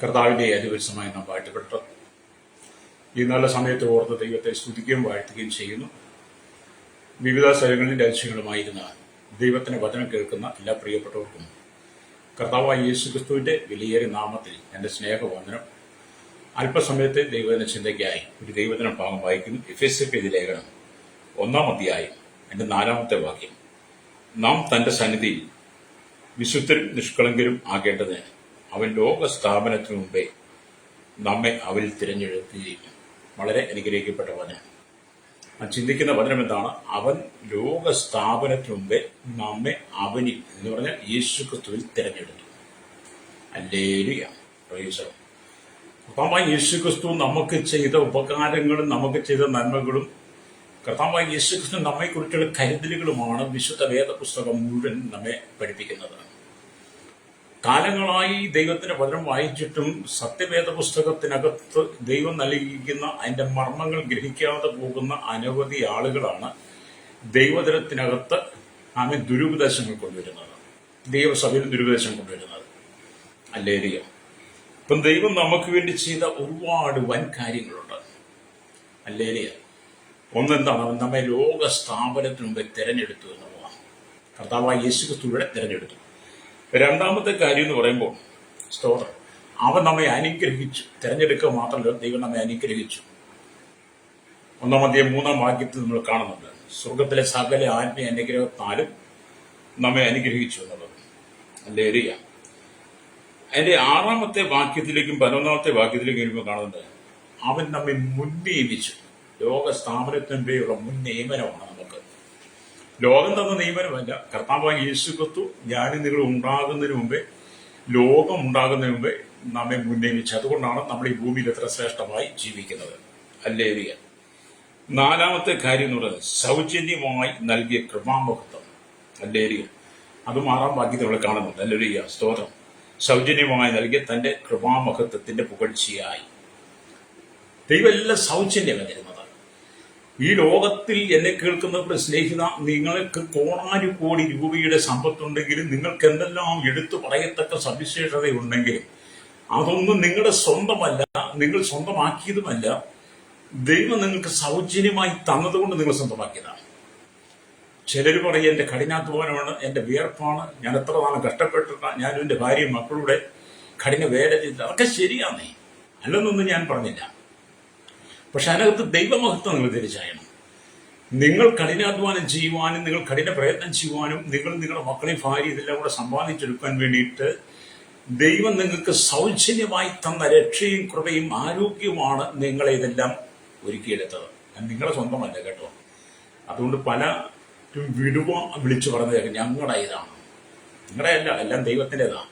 കർത്താവിന്റെ അതിപരിസമായി നാം വാഴ്ത്തപ്പെട്ടു. ഈ നല്ല സമയത്ത് ഓർത്ത് ദൈവത്തെ സ്തുതിക്കുകയും വാഴ്ത്തുകയും ചെയ്യുന്നു. വിവിധ സ്ഥലങ്ങളിൽ രാജ്യങ്ങളുമായിരുന്ന ദൈവത്തിന്റെ വചനം കേൾക്കുന്ന എല്ലാ പ്രിയപ്പെട്ടവർക്കും കർത്താവായ യേശുക്രിസ്തുവിന്റെ വിലയേറിയ നാമത്തിൽ എന്റെ സ്നേഹവന്ദനം. അല്പസമയത്തെ ദൈവദിന ചിന്തയ്ക്കായി ഒരു ദൈവദിന ഭാഗം വായിക്കുന്നു. എഫെസ്യർക്ക് ലേഖനം 1-ാം അധ്യായം എന്റെ 4-ാമത്തെ വാക്യം. നാം തന്റെ സന്നിധിയിൽ വിശുദ്ധരും നിഷ്കളങ്കരും ആകേണ്ടതിന് അവൻ ലോക സ്ഥാപനത്തിനു മുമ്പേ നമ്മെ അവരിൽ തിരഞ്ഞെടുക്കുകയും. വളരെ അനുഗ്രഹിക്കപ്പെട്ട വചനം. ചിന്തിക്കുന്ന വചനം എന്താണ്? അവൻ ലോക സ്ഥാപനത്തിനു മുമ്പേ നമ്മെ അവനിൽ എന്ന് പറഞ്ഞാൽ യേശുക്രിസ്തുവിൽ തിരഞ്ഞെടുത്തു. Hallelujah, praise the Lord. കർത്താവായ യേശുക്രിസ്തു നമുക്ക് ചെയ്ത ഉപകാരങ്ങളും നമുക്ക് ചെയ്ത നന്മകളും കർത്താവായ യേശുക്രിസ്തു നമ്മെക്കുറിച്ചുള്ള കരുതലുകളുമാണ് വിശുദ്ധ വേദപുസ്തകം മുഴുവൻ നമ്മെ പഠിപ്പിക്കുന്നത്. കാലങ്ങളായി ദൈവത്തിന്റെ വചനം വായിച്ചിട്ടും സത്യവേദ പുസ്തകത്തിനകത്ത് ദൈവം നൽകിയിരിക്കുന്ന അതിന്റെ മർമ്മങ്ങൾ ഗ്രഹിക്കാതെ പോകുന്ന അനവധി ആളുകളാണ് ദൈവജനത്തിനകത്ത് ദുരുപദേശങ്ങൾ കൊണ്ടുവരുന്നത്, ദൈവസഭയിൽ ദുരുപദേശം കൊണ്ടുവരുന്നത്. ഹല്ലേലൂയ. ഇപ്പം ദൈവം നമുക്ക് വേണ്ടി ചെയ്ത ഒരുപാട് വൻ കാര്യങ്ങളുണ്ട്. ഹല്ലേലൂയ. ഒന്നെന്താണ്? അവൻ നമ്മെ ലോക സ്ഥാപനത്തിനു മുമ്പേ തിരഞ്ഞെടുത്തു എന്നുള്ളതാണ്. കർത്താവായ യേശുക്രിസ്തുവിനെ തിരഞ്ഞെടുത്തു. രണ്ടാമത്തെ കാര്യം എന്ന് പറയുമ്പോൾ സ്തോത്രം, അവൻ നമ്മെ അനുഗ്രഹിച്ചു. തിരഞ്ഞെടുക്കുക മാത്രമല്ല, ദൈവം നമ്മെ അനുഗ്രഹിച്ചു. 1-ാം അധ്യായം 3-ാം വാക്യത്തിൽ നമ്മൾ കാണുന്നുണ്ട്, സ്വർഗത്തിലെ സകല ആത്മീയ അനുഗ്രഹത്താലും നമ്മെ അനുഗ്രഹിച്ചു എന്നുള്ളത്. ഹല്ലേലൂയ. അതിന്റെ 6-ാമത്തെ വാക്യത്തിലേക്കും 11-ാമത്തെ വാക്യത്തിലേക്കും വരുമ്പോൾ കാണുന്നത്, അവൻ നമ്മെ മുൻനിയമിച്ചു. ലോക സ്ഥാപനത്തിന് മുമ്പേയുള്ള മുൻ നിയമനമാണ് നമുക്ക്. ലോകം തന്ന നിയമനമല്ല. കർത്താവായ യേശുക്രിസ്തു ഞാനും നിങ്ങൾ ഉണ്ടാകുന്നതിന് മുമ്പേ, ലോകം ഉണ്ടാകുന്നതിന് മുമ്പേ നമ്മെ മുൻനിയമിച്ചു. അതുകൊണ്ടാണ് നമ്മൾ ഈ ഭൂമിയിൽ എത്ര ശ്രേഷ്ഠമായി ജീവിക്കുന്നത്. ഹല്ലേലൂയ. 4-ാമത്തെ കാര്യം എന്ന് പറയുന്നത് സൗജന്യമായി നൽകിയ കൃപാമഹത്വം. ഹല്ലേലൂയ. അതും 6-ാം വാക്യത്തിൽ നമ്മൾ കാണുന്നുണ്ട്. ഹല്ലേലൂയ, സ്തോത്രം. സൗജന്യമായി നൽകിയ തന്റെ കൃപാമഹത്വത്തിന്റെ പുകഴ്ചയായി ദൈവം എല്ലാം സൗജന്യമാണ് തരുന്നത്. ഈ ലോകത്തിൽ എന്നെ കേൾക്കുന്ന സ്നേഹിത, നിങ്ങൾക്ക് കോടാനുകോടി രൂപയുടെ സമ്പത്തുണ്ടെങ്കിലും, നിങ്ങൾക്ക് എന്തെല്ലാം എടുത്തു പറയത്തക്ക സവിശേഷതയുണ്ടെങ്കിലും അതൊന്നും നിങ്ങളുടെ സ്വന്തമല്ല, നിങ്ങൾ സ്വന്തമാക്കിയതുമല്ല. ദൈവം നിങ്ങൾക്ക് സൗജന്യമായി തന്നതുകൊണ്ട് നിങ്ങൾ സ്വന്തമാക്കിയതാണ്. ചിലർ പറയും എന്റെ കഠിനാധ്വാനമാണ്, എന്റെ വിയർപ്പാണ്, ഞാൻ എത്ര നാളും കഷ്ടപ്പെട്ടിട്ടാണ്, ഞാനും എന്റെ ഭാര്യയും മക്കളുടെ കഠിന വേല ചെയ്ത്. അതൊക്കെ ശരിയാന്നേ, അല്ലെന്നൊന്നും ഞാൻ പറഞ്ഞില്ല. പക്ഷെ അതിനകത്ത് ദൈവമഹത്വം നിങ്ങൾ തിരിച്ചറിയണം. നിങ്ങൾ കഠിനാധ്വാനം ചെയ്യുവാനും നിങ്ങൾ കഠിന പ്രയത്നം ചെയ്യുവാനും നിങ്ങൾ നിങ്ങളുടെ മക്കളെയും ഭാര്യ ഇതെല്ലാം കൂടെ സമ്പാദിച്ചെടുക്കാൻ വേണ്ടിയിട്ട് ദൈവം നിങ്ങൾക്ക് സൗജന്യമായി തന്ന രക്ഷയും കൃപയും ആരോഗ്യവുമാണ് നിങ്ങളെ ഇതെല്ലാം ഒരുക്കിയെടുത്തത്. നിങ്ങളുടെ സ്വന്തമല്ല കേട്ടോ. അതുകൊണ്ട് പലരും വിളിച്ചു പറഞ്ഞത് ഞങ്ങളുടെ ഇതാണ്. നിങ്ങളുടെ അല്ല, എല്ലാം ദൈവത്തിൻ്റെതാണ്.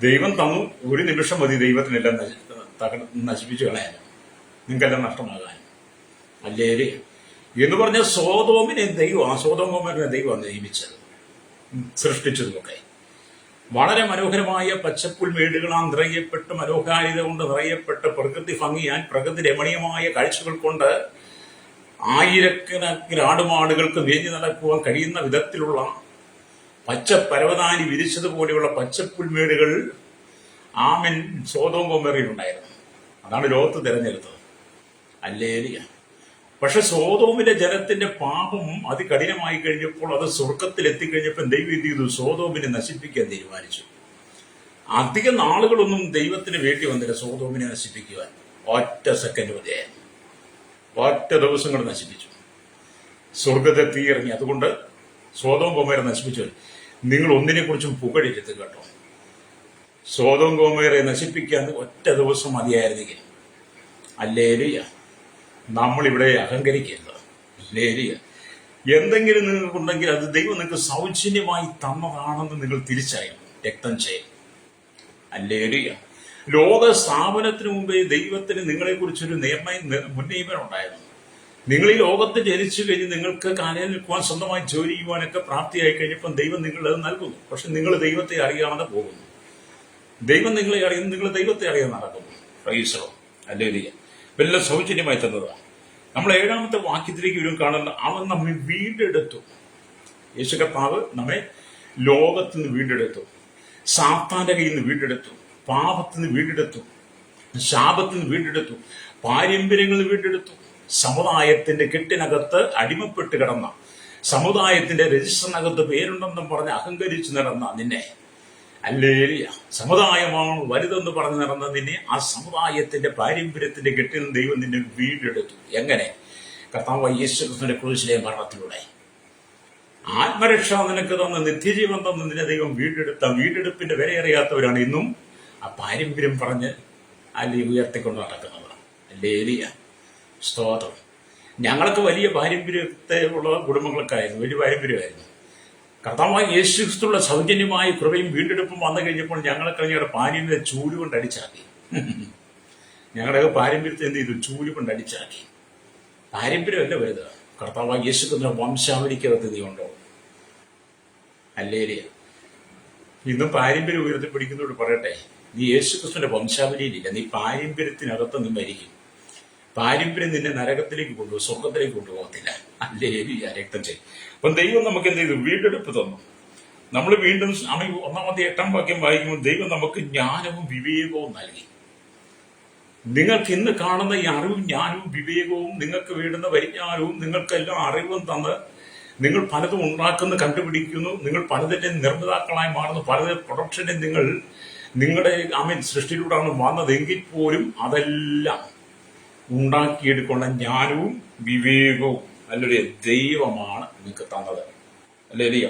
ദൈവം തന്നു, ഒരു നിമിഷം മതി ദൈവത്തിനെല്ലാം നശിപ്പിച്ചു കളയാൻ, നിങ്ങൾക്കെല്ലാം നഷ്ടമാകാൻ. അല്ലേല് എന്ന് പറഞ്ഞ സോതോമിനെ ദൈവം, സോതോമിനെ ദൈവം നിയമിച്ചത്, സൃഷ്ടിച്ചതുമൊക്കെ വളരെ മനോഹരമായ പച്ചപ്പുൽമേടുകളാൽ നിറയപ്പെട്ട്, മനോഹാരിത കൊണ്ട് നിറയപ്പെട്ട്, പ്രകൃതി ഭംഗിയാൻ, പ്രകൃതി രമണീയമായ കാഴ്ചകൾ കൊണ്ട് ആയിരക്കണക്കിന് ആടുമാടുകൾക്ക് മേഞ്ഞു നടക്കുവാൻ കഴിയുന്ന വിധത്തിലുള്ള പച്ച പരവതാനി വിരിച്ചതുപോലെയുള്ള പച്ചപ്പുൽമേടുകൾ ആമൻ സോദോം ഗൊമോറയിലുണ്ടായിരുന്നു. അതാണ് ലോകത്ത് തിരഞ്ഞെടുത്തത്. ഹല്ലേലൂയ. പക്ഷെ സോദോമിലെ ജനത്തിന്റെ പാപം അതികഠിനമായി കഴിഞ്ഞപ്പോൾ, അത് സ്വർഗത്തിൽ എത്തിക്കഴിഞ്ഞപ്പോൾ ദൈവം എന്ത് ചെയ്തു? സോദോമിനെ നശിപ്പിക്കാൻ തീരുമാനിച്ചു. അധിക നാളുകളൊന്നും ദൈവത്തിന് വേണ്ടി വന്നില്ല സോദോമിനെ നശിപ്പിക്കുവാൻ. ഒറ്റ സെക്കൻഡ് മതിയായിരുന്നു. ഒറ്റ ദിവസം കൊണ്ട് നശിപ്പിച്ചു. സ്വർഗത്തെ തീയിറങ്ങി. അതുകൊണ്ട് സോദോം ഗൊമോറയെ നശിപ്പിച്ചു. നിങ്ങൾ ഒന്നിനെ കുറിച്ചും പുകഴരുത് കേട്ടോ. സോദോം ഗൊമോറയെ നശിപ്പിക്കാൻ ഒറ്റ ദിവസം മതിയായിരുന്നെങ്കിൽ. ഹല്ലേലൂയ. നമ്മളിവിടെ അഹങ്കരിക്കരുത്. ഹല്ലേലൂയ. എന്തെങ്കിലും നിങ്ങൾക്കുണ്ടെങ്കിൽ അത് ദൈവം നിങ്ങൾക്ക് സൗജന്യമായി തന്നതാണെന്ന് നിങ്ങൾ തിരിച്ചറിയണം, രക്തം ചെയ്യും. ഹല്ലേലൂയ. ലോക സ്ഥാപനത്തിന് മുമ്പേ ദൈവത്തിന് നിങ്ങളെക്കുറിച്ചൊരു മുൻനിയമനം ഉണ്ടായിരുന്നു. നിങ്ങൾ ഈ ലോകത്ത് ജനിച്ചു കഴിഞ്ഞ് നിങ്ങൾക്ക് കാലയിൽ നിൽക്കുവാൻ, സ്വന്തമായി ജോലി ചെയ്യുവാനൊക്കെ പ്രാപ്തിയായി കഴിഞ്ഞപ്പോൾ ദൈവം നിങ്ങളത് നൽകുന്നു. പക്ഷെ നിങ്ങൾ ദൈവത്തെ അറിയാതെ പോകുന്നു. ദൈവം നിങ്ങളെ അറിയുന്നു, നിങ്ങൾ ദൈവത്തെ അറിയാതെ നടക്കുന്നു. Praise the Lord. ഹല്ലേലൂയ. എല്ലാം സൗജന്യമായി തന്നതാണ്. നമ്മൾ 7-ാമത്തെ വാക്യത്തിലേക്ക് വരും കാണുന്ന, അവൻ നമ്മെ വീണ്ടെടുത്തു. യേശു കർത്താവ് നമ്മെ ലോകത്തിൽ നിന്ന് വീണ്ടെടുത്തു, സാത്താന്റെ കയ്യിൽ നിന്ന് വീണ്ടെടുത്തു. പാപത്തിൽ നിന്ന് വീണ്ടെടുത്തു, ശാപത്തിൽ നിന്ന് വീണ്ടെടുത്തു, പാരമ്പര്യങ്ങളിൽ വീണ്ടെടുത്തു. സമുദായത്തിന്റെ കെട്ടിനകത്ത് അടിമപ്പെട്ട് കിടന്ന, സമുദായത്തിന്റെ രജിസ്റ്ററിനകത്ത് പേരുണ്ടെന്നും പറഞ്ഞ് അഹങ്കരിച്ച് നടന്ന നിന്നെ, ഹല്ലേലൂയ, സമുദായമാണ് വലുതെന്ന് പറഞ്ഞ് നടന്ന നിന്നെ ആ സമുദായത്തിന്റെ പാരമ്പര്യത്തിന്റെ കെട്ടിൽ നിന്ന് ദൈവം നിന്നെ വീണ്ടെടുത്തു. എങ്ങനെ? കർത്താവായ യേശുക്രിസ്തുവിന്റെ ക്രൂശിലെ മരണത്തിലൂടെ. ആത്മരക്ഷ നിനക്ക് തന്ന, നിത്യജീവൻ തന്ന നിന്നെ ദൈവം വീണ്ടെടുത്ത വീണ്ടെടുപ്പിന്റെ വിലയറിയാത്തവരാണ് ഇന്നും ആ പാരമ്പര്യം പറഞ്ഞ് അല്ലെങ്കിൽ ഉയർത്തിക്കൊണ്ട് നടക്കുന്നത്. ഹല്ലേലൂയ, സ്തോത്രം. ഞങ്ങൾക്ക് വലിയ പാരമ്പര്യത്തെ ഉള്ള കുടുംബങ്ങൾക്കായിരുന്നു, വലിയ പാരമ്പര്യമായിരുന്നു. കർത്താവായ യേശുക്രിസ്തുവിന്റെ സൗജന്യമായ കൃപയും വീണ്ടെടുപ്പും വന്നു കഴിഞ്ഞപ്പോൾ ഞങ്ങളൊക്കെ ഞങ്ങളുടെ പാരമ്പര്യം ചൂലുകൊണ്ട് അടിച്ചാക്കി. ഞങ്ങളുടെയൊക്കെ പാരമ്പര്യത്തെ എന്ത് ചെയ്തു? ചൂലുകൊണ്ട് അടിച്ചാക്കി. പാരമ്പര്യമല്ല വരുന്നത്. കർത്താവായ യേശുക്രിസ്തുവിന്റെ വംശാവലിക്കകത്ത് നീ ഉണ്ടോ? ഹല്ലേലൂയ. ഇന്നും പാരമ്പര്യം ഉയർത്തിപ്പിടിക്കുന്നതോട് പറയട്ടെ, നീ യേശുക്രിസ്തുവിന്റെ വംശാവലിയിലില്ല, നീ പാരമ്പര്യത്തിനകത്ത് നീ മരിക്കും. പാരമ്പര്യം നിന്നെ നരകത്തിലേക്ക് കൊണ്ടുപോകും, സ്വർഗത്തിലേക്ക് കൊണ്ടുപോകത്തില്ല. ഹല്ലേലൂയ, രക്തം ചെയ്യും. അപ്പം ദൈവം നമുക്ക് എന്ത് ചെയ്തു? വീണ്ടെടുപ്പ് തന്നു. നമ്മൾ വീണ്ടും 1 8 വാക്യം വായിക്കുമ്പോൾ ദൈവം നമുക്ക് ജ്ഞാനവും വിവേകവും നൽകി. നിങ്ങൾക്ക് ഇന്ന് കാണുന്ന ഈ അറിവും ജ്ഞാനവും വിവേകവും, നിങ്ങൾക്ക് വേണ്ടുന്ന പരിജ്ഞാനവും, നിങ്ങൾക്കെല്ലാം അറിവും തന്ന് നിങ്ങൾ പലതും ഉണ്ടാക്കുന്നു, കണ്ടുപിടിക്കുന്നു, നിങ്ങൾ പലതിന്റെ നിർമ്മിതാക്കളായി മാറുന്നു, പല പ്രൊഡക്ഷനെ നിങ്ങളുടെ സൃഷ്ടിയിലൂടെയാണ് വന്നതെങ്കിൽ പോലും അതെല്ലാം ഉണ്ടാക്കിയെടുക്കുന്ന ജ്ഞാനവും വിവേകവും അല്ലെ ദൈവമാണ് നിങ്ങൾക്ക് തന്നത്. ഹല്ലേലൂയ.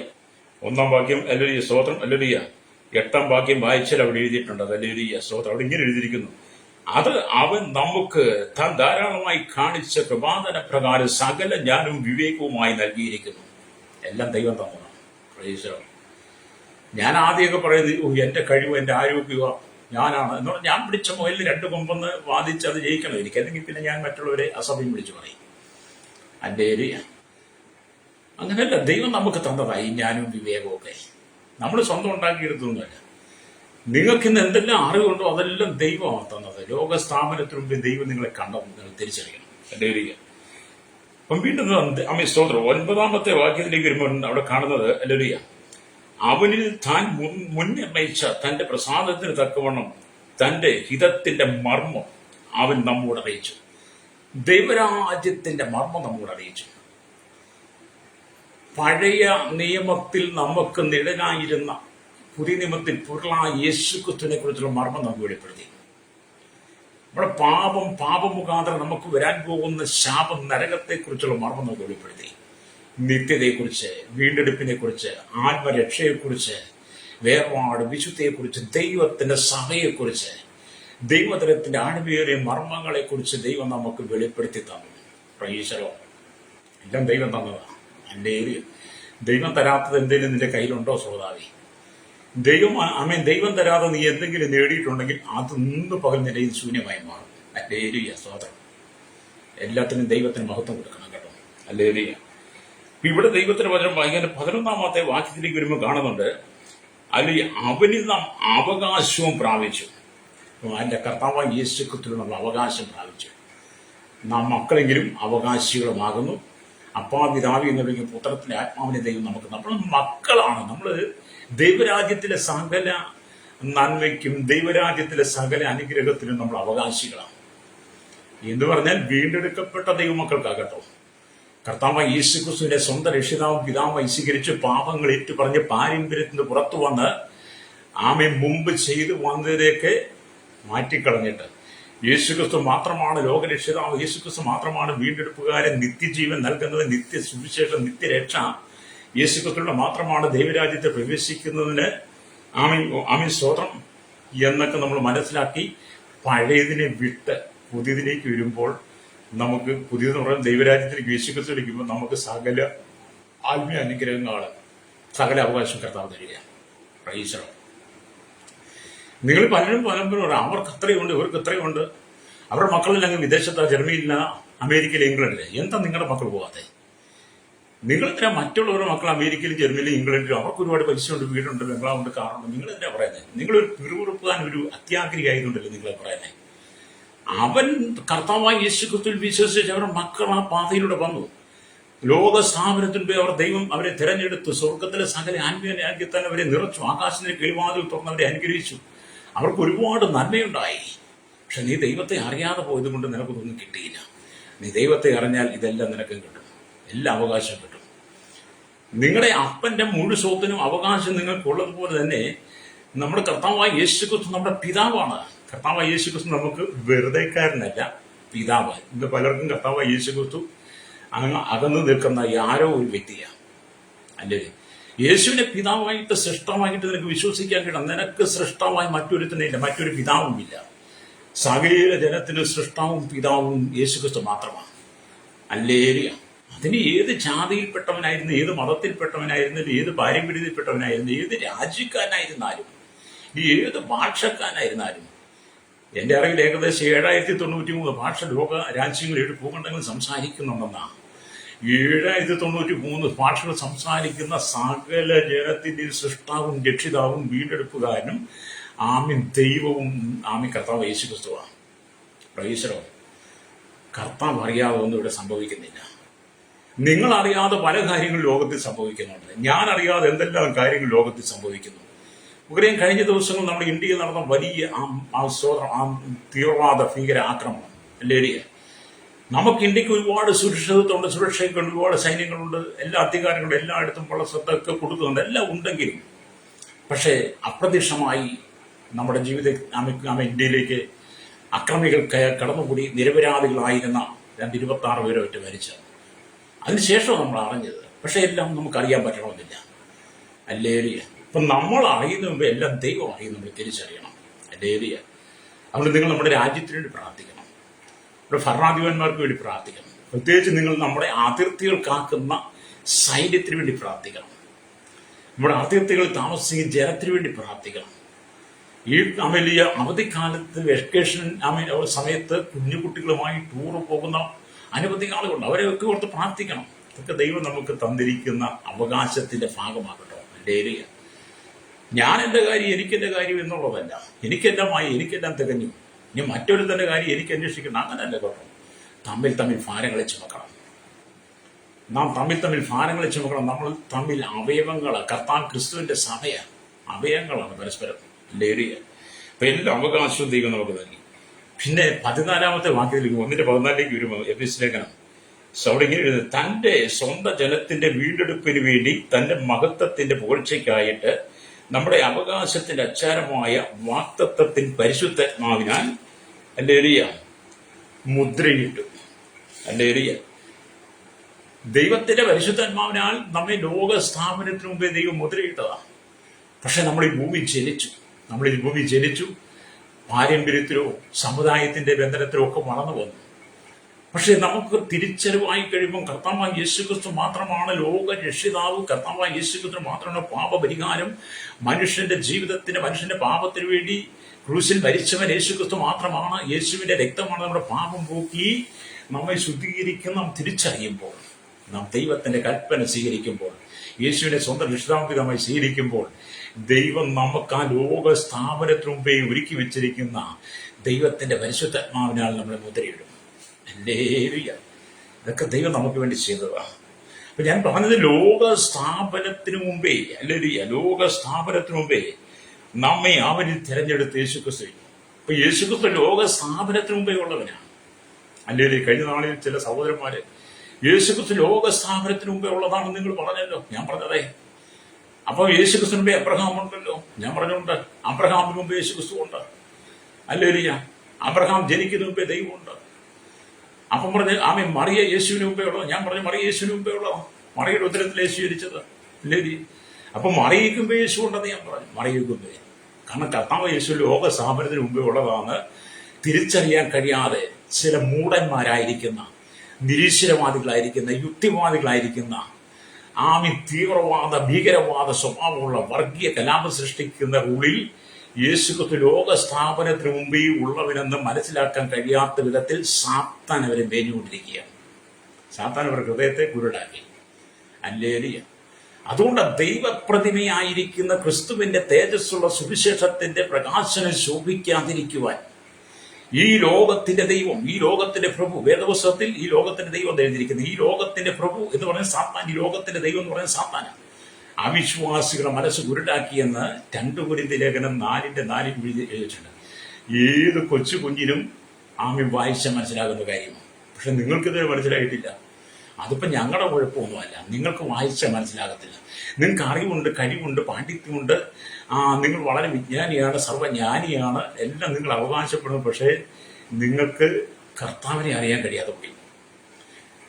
1 വാക്യം ഹല്ലേലൂയ, സ്തോത്രം. ഹല്ലേലൂയ. 8 വാക്യം വായിച്ചാൽ അവിടെ എഴുതിയിട്ടുണ്ട്. ഹല്ലേലൂയ, സ്തോത്രം. അവിടെ ഇങ്ങനെ എഴുതിയിരിക്കുന്നു, അത് അവൻ നമുക്ക് താൻ ധാരാളമായി കാണിച്ച കൃപാദന പ്രകാരം സകല ജ്ഞാനവും വിവേകവുമായി നൽകിയിരിക്കുന്നു. എല്ലാം ദൈവം തന്നതാണ്. Praise the Lord. ഞാൻ ആദ്യമൊക്കെ പറയുന്നത് എന്റെ കഴിവ്, എന്റെ ആരോഗ്യമോ ഞാനാണ് എന്നോട്, ഞാൻ പിടിച്ച മുയലിൽ 2 കൊമ്പെന്ന് വാദിച്ച് അത് ജയിക്കണം എനിക്ക്, അല്ലെങ്കിൽ പിന്നെ ഞാൻ മറ്റുള്ളവരെ അസഭ്യം വിളിച്ചു പറയും. ഹല്ലേലൂയ. അങ്ങനെയല്ല, ദൈവം നമുക്ക് തന്നതായി ജ്ഞാനവും വിവേകവും ഒക്കെ. നമ്മൾ സ്വന്തം ഉണ്ടാക്കിയെടുത്തൊന്നുമല്ല. നിങ്ങൾക്ക് ഇന്ന് എന്തെല്ലാം അറിവുണ്ടോ അതെല്ലാം ദൈവമാണ് തന്നത്. ലോകസ്ഥാപനത്തിന് മുമ്പ് ദൈവം നിങ്ങളെ കണ്ടത് നിങ്ങൾ തിരിച്ചറിയണം. ഹല്ലേലൂയ. അപ്പം വീണ്ടും സ്തോത്രം 9 വാക്യത്തിലേക്ക് വരുമ്പോൾ അവിടെ കാണുന്നത്, ഹല്ലേലൂയ, അവനിൽ താൻ മുൻനിർണയിച്ച തന്റെ പ്രസാദത്തിന് തക്കവണ്ണം തന്റെ ഹിതത്തിന്റെ മർമ്മം അവൻ നമ്മോട് അറിയിച്ചു. ദൈവരാജ്യത്തിന്റെ മർമ്മം നമ്മോട് അറിയിച്ചു. പഴയ നിയമത്തിൽ നമുക്ക് നിഴലായിരുന്ന പുതിയ നിയമത്തിൽ പൊരുളായ യേശുക്രിസ്തുവിനെ കുറിച്ചുള്ള മർമ്മം നമുക്ക് വെളിപ്പെടുത്തി. നമ്മുടെ പാപം മുഖാന്തരം നമുക്ക് വരാൻ പോകുന്ന ശാപം, നരകത്തെക്കുറിച്ചുള്ള മർമ്മം നമുക്ക് വെളിപ്പെടുത്തി. നിത്യതയെക്കുറിച്ച്, വീണ്ടെടുപ്പിനെക്കുറിച്ച്, ആത്മരക്ഷയെക്കുറിച്ച്, വേർപാട്, വിശുദ്ധിയെക്കുറിച്ച്, ദൈവത്തിന്റെ സഭയെക്കുറിച്ച്, ദൈവതലത്തിന്റെ ആഴമേറിയ മർമ്മങ്ങളെക്കുറിച്ച് ദൈവം നമുക്ക് വെളിപ്പെടുത്തി തന്നു. Praise the Lord. എല്ലാം ദൈവം തന്നതാണ്. ഹല്ലേലൂയ. ദൈവം തരാത്തത് എന്തെങ്കിലും നിന്റെ കയ്യിലുണ്ടോ ശ്രോതാവി? ദൈവം തരാതെ നീ എന്തെങ്കിലും നേടിയിട്ടുണ്ടെങ്കിൽ അത് ഇന്ന് പകൽ നിലയിൽ ശൂന്യമായി മാറും. ഹല്ലേലൂയ, സ്തോത്രം. എല്ലാത്തിനും ദൈവത്തിന് മഹത്വം കൊടുക്കണം കേട്ടോ. ഹല്ലേലൂയ. ഇവിടെ ദൈവത്തിന്റെ വചനം വായിക്കാൻ 11 വാക്യത്തിലേക്ക് വരുമ്പോൾ കാണുന്നുണ്ട്, അല്ലെങ്കിൽ അവനിൽ നാം അവകാശവും പ്രാപിച്ചു. അതിന്റെ കർത്താവായ യേശുക്രിസ്തുവിൽ നമ്മൾ അവകാശം പ്രാപിച്ചു. നാം മക്കളെങ്കിലും അവകാശികളുമാകുന്നു. അപ്പാ പിതാവി എന്ന് വിളിക്കുന്ന പുത്രത്തിന്റെ ആത്മാവിനെ ദൈവം നമുക്ക്, നമ്മൾ മക്കളാണ്. നമ്മൾ ദൈവരാജ്യത്തിലെ സകല നന്മയ്ക്കും ദൈവരാജ്യത്തിലെ സകല അനുഗ്രഹത്തിനും നമ്മൾ അവകാശികളാണ്. എന്ന് പറഞ്ഞാൽ വീണ്ടെടുക്കപ്പെട്ട ദൈവമക്കൾക്കാകട്ടോ, കർത്താവായ യേശുക്രിസ്തുവിന്റെ സ്വന്തം രക്ഷിതാവും പിതാവായി സ്വീകരിച്ച് പാപങ്ങൾ ഏറ്റുപറഞ്ഞ് പാരമ്പര്യത്തിന് പുറത്തു വന്ന് മുമ്പ് ചെയ്തു വന്നതിലേക്ക് മാറ്റിക്കളഞ്ഞിട്ട് യേശുക്രിസ്തു മാത്രമാണ് ലോകരക്ഷിതാവ്, യേശുക്രിസ്തു മാത്രമാണ് വീണ്ടെടുപ്പുകാരൻ, നിത്യജീവൻ നൽകുന്നത്, നിത്യ സുവിശേഷം, നിത്യരക്ഷ യേശുക്രിസ്തുവിന്റെ മാത്രമാണ് ദൈവരാജ്യത്തെ പ്രവേശിക്കുന്നതിന് സ്തോത്രം എന്നൊക്കെ നമ്മൾ മനസ്സിലാക്കി പഴയതിനെ വിട്ട് പുതിയതിലേക്ക് വരുമ്പോൾ നമുക്ക് പുതിയതെന്ന് പറഞ്ഞാൽ ദൈവരാജ്യത്തിലേക്ക് യേശുക്രിസ്തു വിളിക്കുമ്പോൾ നമുക്ക് സകല ആത്മീയ അനുഗ്രഹങ്ങളാണ്, സകല അവകാശം കർത്താവ് തരിക. Praise the Lord. നിങ്ങൾ പലരും അവർക്ക് അത്രയുണ്ട്, ഇവർക്ക് ഇത്രയുണ്ട്, അവരുടെ മക്കളെല്ലാം വിദേശത്താ, ജർമ്മനിയില്ല, അമേരിക്കയിൽ, ഇംഗ്ലണ്ടില്. എന്താ നിങ്ങളുടെ മക്കൾ പോകാതെ? നിങ്ങളെന്തിനാ മറ്റുള്ളവരുടെ മക്കൾ അമേരിക്കയിലും ജർമ്മനിയിലും ഇംഗ്ലണ്ടിലും, അവർക്ക് ഒരുപാട് പൈസയുണ്ട്, വീടുണ്ട്, ബംഗ്ലാവുണ്ട്, കാറുണ്ട്, നിങ്ങൾ എന്തിനാ പറയുന്നത്? നിങ്ങളൊരു പിറുപിറുപ്പാൻ ഒരു അത്യാഗ്രഹി ആയതുകൊണ്ടല്ലേ നിങ്ങളെ പറയുന്നത്? അവൻ കർത്താവായ യേശുക്രിസ്തുവിൽ വിശ്വസിച്ച് അവരുടെ മക്കൾ ആ പാതയിലൂടെ വന്നു. ലോക സ്ഥാപനത്തിൻ്റെ അവർ ദൈവം അവരെ തിരഞ്ഞെടുത്ത് സ്വർഗത്തിലെ സകല ആത്മീയത്താൻ അവരെ നിറച്ചു. ആകാശത്തിന്റെ കിളിവാതിൽ തുറന്ന് അവരെ അനുഗ്രഹിച്ചു. അവർക്ക് ഒരുപാട് നന്മയുണ്ടായി. പക്ഷെ നീ ദൈവത്തെ അറിയാതെ പോയത് കൊണ്ട് നിനക്കൊന്നും കിട്ടിയില്ല. നീ ദൈവത്തെ അറിഞ്ഞാൽ ഇതെല്ലാം നിനക്ക് കിട്ടും, എല്ലാ അവകാശം കിട്ടും. നിങ്ങളുടെ അപ്പന്റെ മുഴു സ്വത്തിനും അവകാശം നിങ്ങൾക്കുള്ളതുപോലെ തന്നെ നമ്മുടെ കർത്താവായ യേശുക്രിസ്തു നമ്മുടെ പിതാവാണ്. കർത്താവായ യേശുക്രിസ്തു നമുക്ക് വെറുതെക്കാരനല്ല, പിതാവ്. ഇന്ന് പലർക്കും കർത്താവായ യേശുക്രിസ്തു അകന്നു നിൽക്കുന്ന ആരോ ഒരു വ്യക്തിയാണ്, അല്ലേ? യേശുവിനെ പിതാവായിട്ട് സൃഷ്ടമായിട്ട് നിനക്ക് വിശ്വസിക്കാൻ കിട്ടാം. നിനക്ക് സൃഷ്ടമായി മറ്റൊരുത്തനില്ല, മറ്റൊരു പിതാവുമില്ല. സകല ജനത്തിന് സൃഷ്ടാവും പിതാവും യേശുക്രിസ്തു മാത്രമാണ്. അല്ലേലിയ. അതിന് ഏത് ജാതിയിൽപ്പെട്ടവനായിരുന്നു, ഏത് മതത്തിൽപ്പെട്ടവനായിരുന്നു, ഏത് പാരമ്പര്യത്തിൽപ്പെട്ടവനായിരുന്നു, ഏത് രാജ്യക്കാരനായിരുന്നാലും, ഏത് ഭാഷക്കാരനായിരുന്നാലും, എന്റെ അറിവിൽ ഏകദേശം 7093 ഭാഷ ലോക രാജ്യങ്ങളിൽ ഭൂഖണ്ഡങ്ങളിൽ സംസാരിക്കുന്നുണ്ടെന്നാണ്. 7093 ഭാഷകൾ സംസാരിക്കുന്ന സകല ജനത്തിന്റെ സൃഷ്ടാവും രക്ഷിതാവും വീണ്ടെടുപ്പുകാരനും ആമീൻ ദൈവവും ആമീൻ കർത്താവ് യേശുക്രിസ്തുവാണ്. പ്രൈസലോ. കർത്താവ് അറിയാതെ ഒന്നും ഇവിടെ സംഭവിക്കുന്നില്ല. നിങ്ങൾ അറിയാതെ പല കാര്യങ്ങളും ലോകത്തിൽ സംഭവിക്കുന്നുണ്ട്. ഞാൻ അറിയാതെ എന്തെല്ലാം കാര്യങ്ങൾ ലോകത്തിൽ സംഭവിക്കുന്നു. നമുക്കറിയാം, കഴിഞ്ഞ ദിവസങ്ങൾ നമ്മുടെ ഇന്ത്യയിൽ നടന്ന വലിയ തീവ്രവാദ ഭീകര ആക്രമണം, അല്ലേ? നമുക്ക് ഇന്ത്യക്ക് ഒരുപാട് സുരക്ഷിതത്വമുണ്ട്, സുരക്ഷയ്ക്ക് ഒരുപാട് സൈന്യങ്ങളുണ്ട്, എല്ലാ അധികാരങ്ങളും എല്ലായിടത്തും ഉള്ള ശ്രദ്ധയൊക്കെ കൊടുക്കുന്നുണ്ട്, എല്ലാം ഉണ്ടെങ്കിലും പക്ഷേ അപ്രത്യക്ഷമായി നമ്മുടെ ഇന്ത്യയിലേക്ക് അക്രമികൾ കടന്നുകൂടി നിരപരാധികളായിരുന്ന 26 പേരെ ഒറ്റ മരിച്ചത്. അതിനുശേഷം നമ്മൾ അറിഞ്ഞത്. പക്ഷെ എല്ലാം നമുക്കറിയാൻ പറ്റണമെന്നില്ല, അല്ലേലിയ. ഇപ്പം നമ്മൾ അറിയുന്ന മുമ്പ് എല്ലാം ദൈവം അറിയുന്ന നമ്മൾ തിരിച്ചറിയണം, അല്ലേലിയ. അതുകൊണ്ട് നിങ്ങൾ നമ്മുടെ രാജ്യത്തിന് വേണ്ടി പ്രാർത്ഥിക്കണം, നമ്മുടെ ഭരണാധിപന്മാർക്ക് വേണ്ടി പ്രാർത്ഥിക്കണം. പ്രത്യേകിച്ച് നിങ്ങൾ നമ്മുടെ അതിർത്തികൾ കാക്കുന്ന സൈന്യത്തിന് വേണ്ടി പ്രാർത്ഥിക്കണം. നമ്മുടെ അതിർത്തികളിൽ താമസിക്കുന്ന ജനത്തിന് വേണ്ടി പ്രാർത്ഥിക്കണം. ഈ വലിയ അവധിക്കാലത്ത് വെക്കേഷൻ സമയത്ത് കുഞ്ഞുകുട്ടികളുമായി ടൂറ് പോകുന്ന അനവധി ആളുകളുണ്ട്. അവരെയൊക്കെ ഓർത്ത് പ്രാർത്ഥിക്കണം. ഇതൊക്കെ ദൈവം നമുക്ക് തന്നിരിക്കുന്ന അവകാശത്തിന്റെ ഭാഗമാകട്ടോ, ഡേരിയ. ഞാൻ എൻ്റെ കാര്യം എനിക്കെൻ്റെ കാര്യം എന്നുള്ളതല്ല. എനിക്കെല്ലാമായി, എനിക്കെല്ലാം തികഞ്ഞു, ഇനി മറ്റൊരുത്തൻ്റെ കാര്യം എനിക്ക് അന്വേഷിക്കണം, അങ്ങനല്ല കേട്ടോ. തമ്മിൽ ഭാരങ്ങളെ ചുമക്കണം. നാം തമ്മിൽ ഭാരങ്ങളെ ചുമക്കണം. നമ്മൾ തമ്മിൽ അവയവങ്ങളാണ്. കർത്താവ് ക്രിസ്തുവിന്റെ സഭയാണ്, അവയവങ്ങളാണ് പരസ്പരം, ഡേരിയ. അപ്പൊ എല്ലാ അവകാശവും ദൈവം നമുക്ക് നൽകി. പിന്നെ 14-ാമത്തെ വാക്യത്തിലേക്ക് 1:14 വരുമ്പോൾ എഫെസ്യ ലേഖനം അവിടെ ഇങ്ങനെ എഴുതുന്നത്, തന്റെ സ്വന്തം ജനത്തിന്റെ വീണ്ടെടുപ്പിന് വേണ്ടി തന്റെ മഹത്വത്തിന്റെ പുകഴ്ചയ്ക്കായിട്ട് നമ്മുടെ അവകാശത്തിന്റെ അച്ചാരമായ വാഗ്ദത്തത്തിൻ പരിശുദ്ധാത്മാവിനാൽ അല്ലേലിയ മുദ്രയിട്ടു. അല്ലേലിയ. ദൈവത്തിന്റെ പരിശുദ്ധാത്മാവിനാൽ നമ്മെ ലോക സ്ഥാപനത്തിന് മുമ്പേ ദൈവം മുദ്രയിട്ടതാണ്. പക്ഷെ നമ്മൾ ഈ ഭൂമി ജനിച്ചു പാരമ്പര്യത്തിലോ സമുദായത്തിന്റെ ബന്ധനത്തിലോ ഒക്കെ വളർന്നു വന്നു. പക്ഷെ നമുക്ക് തിരിച്ചറിവായി കഴിയുമ്പോൾ കർത്താവായ യേശുക്രിസ്തു മാത്രമാണ് ലോക രക്ഷിതാവ്. കർത്താവായ യേശുക്രിസ്തു മാത്രമാണ് പാപപരിഹാരം. മനുഷ്യന്റെ ജീവിതത്തിന്, മനുഷ്യന്റെ പാപത്തിന് വേണ്ടി ക്രൂശിൽ മരിച്ചവൻ യേശുക്രിസ്തു മാത്രമാണ്. യേശുവിന്റെ രക്തമാണ് നമ്മുടെ പാപം പോക്കി നമ്മെ ശുദ്ധീകരിക്കുന്ന. നാം തിരിച്ചറിയുമ്പോൾ, നാം ദൈവത്തിന്റെ കൽപ്പന സ്വീകരിക്കുമ്പോൾ, യേശുവിനെ സ്വന്തം രക്ഷിതാവിധമായി സ്വീകരിക്കുമ്പോൾ, ദൈവം നമുക്ക് ആ ലോക സ്ഥാപനത്തിന് മുമ്പേ ഒരുക്കി വെച്ചിരിക്കുന്ന ദൈവത്തിന്റെ പരിശുദ്ധാത്മാവിനാൽ നമ്മളെ മുദ്രയിടും. ഹല്ലേലൂയ. ഇതൊക്കെ ദൈവം നമുക്ക് വേണ്ടി ചെയ്തതാണ്. അപ്പൊ ഞാൻ പറഞ്ഞത് ലോക സ്ഥാപനത്തിന് മുമ്പേ, ഹല്ലേലൂയ, ലോക സ്ഥാപനത്തിന് മുമ്പേ നമ്മെ അവനിൽ തിരഞ്ഞെടുത്ത് യേശുക്രിസ്തു. അപ്പൊ യേശുക്രിസ്തു ലോക സ്ഥാപനത്തിന് മുമ്പേ ഉള്ളവനാണ്, അല്ലേലൂയ. കഴിഞ്ഞ നാളിൽ ചില സഹോദരന്മാര് യേശുക്രിസ്തു ലോക സ്ഥാപനത്തിന് മുമ്പേ ഉള്ളതാണെന്ന് നിങ്ങൾ പറഞ്ഞല്ലോ. ഞാൻ പറഞ്ഞതേ, അപ്പൊ യേശുക്രിസ്തു മുമ്പേ അബ്രഹാം ഉണ്ടല്ലോ. ഞാൻ പറഞ്ഞുണ്ട്, അബ്രഹാമിന് മുമ്പേ യേശുക്രിസ്തു ഉണ്ട്, അല്ലേലൂയ. അബ്രഹാം ജനിക്കുന്ന മുമ്പേ ദൈവമുണ്ട്. അപ്പം പറഞ്ഞ് ആമേ മറിയ യേശുവിന് മുമ്പേ ഉള്ളത്. ഞാൻ പറഞ്ഞു മറിയ യേശുവിന് മുമ്പേ ഉള്ളതാ. മറിയുടെ ഉത്തരത്തിൽ യേശു ജനിച്ചത്, അല്ലേ? അപ്പൊ മറിയിക്കുമ്പോ യേശു ഉണ്ടെന്ന് ഞാൻ പറഞ്ഞു, മറിയിക്കുമ്പേ. കാരണം കർത്താവ് യേശു ലോക സ്ഥാപനത്തിന് മുമ്പേ ഉള്ളതാണ്. തിരിച്ചറിയാൻ കഴിയാതെ ചില മൂഢന്മാരായിരിക്കുന്ന, നിരീശ്വരവാദികളായിരിക്കുന്ന, യുക്തിവാദികളായിരിക്കുന്ന, തീവ്രവാദ ഭീകരവാദ സ്വഭാവമുള്ള വർഗീയ കലാപം സൃഷ്ടിക്കുന്ന ഉള്ളിൽ യേശുക്രിസ്തു ലോക സ്ഥാപനത്തിന് മുമ്പേ ഉള്ളവനെന്ന് മനസ്സിലാക്കാൻ കഴിയാത്ത വിധത്തിൽ സാത്താൻ അവരെ മേഞ്ഞുകൊണ്ടിരിക്കുകയാണ്. സാത്താൻ അവരുടെ ഹൃദയത്തെ കുരുടാക്കി, അല്ലേലിയ. അതുകൊണ്ട് ദൈവപ്രതിമയായിരിക്കുന്ന ക്രിസ്തുവിന്റെ തേജസ്സുള്ള സുവിശേഷത്തിന്റെ പ്രകാശനം ശോഭിക്കാതിരിക്കുവാൻ ഈ ലോകത്തിന്റെ ദൈവം, ഈ ലോകത്തിന്റെ പ്രഭു, വേദപുസ്തകത്തിൽ ഈ ലോകത്തിന്റെ ദൈവം എഴുതിയിരിക്കുന്നത്, ഈ ലോകത്തിന്റെ പ്രഭു എന്ന് പറയുന്ന സാത്താൻ, ഈ ലോകത്തിന്റെ ദൈവം എന്ന് പറയുന്നത് സാത്താനാണ്. അവിശ്വാസികളുടെ മനസ്സ് കുരുടാക്കിയെന്ന് 2 കൊരിന്ത്യർ ലേഖനം 4:4 എഴുതിയിട്ടുണ്ട്. ഏത് കൊച്ചു കുഞ്ഞിനും ആമി വായിച്ച മനസ്സിലാകുന്ന കാര്യമാണ്. പക്ഷെ നിങ്ങൾക്കിത് മനസ്സിലായിട്ടില്ല. അതിപ്പോൾ ഞങ്ങളുടെ കുഴപ്പമൊന്നുമല്ല, നിങ്ങൾക്ക് വായിച്ചാൽ മനസ്സിലാകത്തില്ല. നിങ്ങൾക്ക് അറിവുണ്ട്, കഴിവുണ്ട്, പാണ്ഡിത്യമുണ്ട്, നിങ്ങൾ വളരെ വിജ്ഞാനിയാണ്, സർവ്വജ്ഞാനിയാണ്, എല്ലാം നിങ്ങൾ അവകാശപ്പെടുന്നു. പക്ഷേ നിങ്ങൾക്ക് കർത്താവിനെ അറിയാൻ കഴിയാതെ പോയി.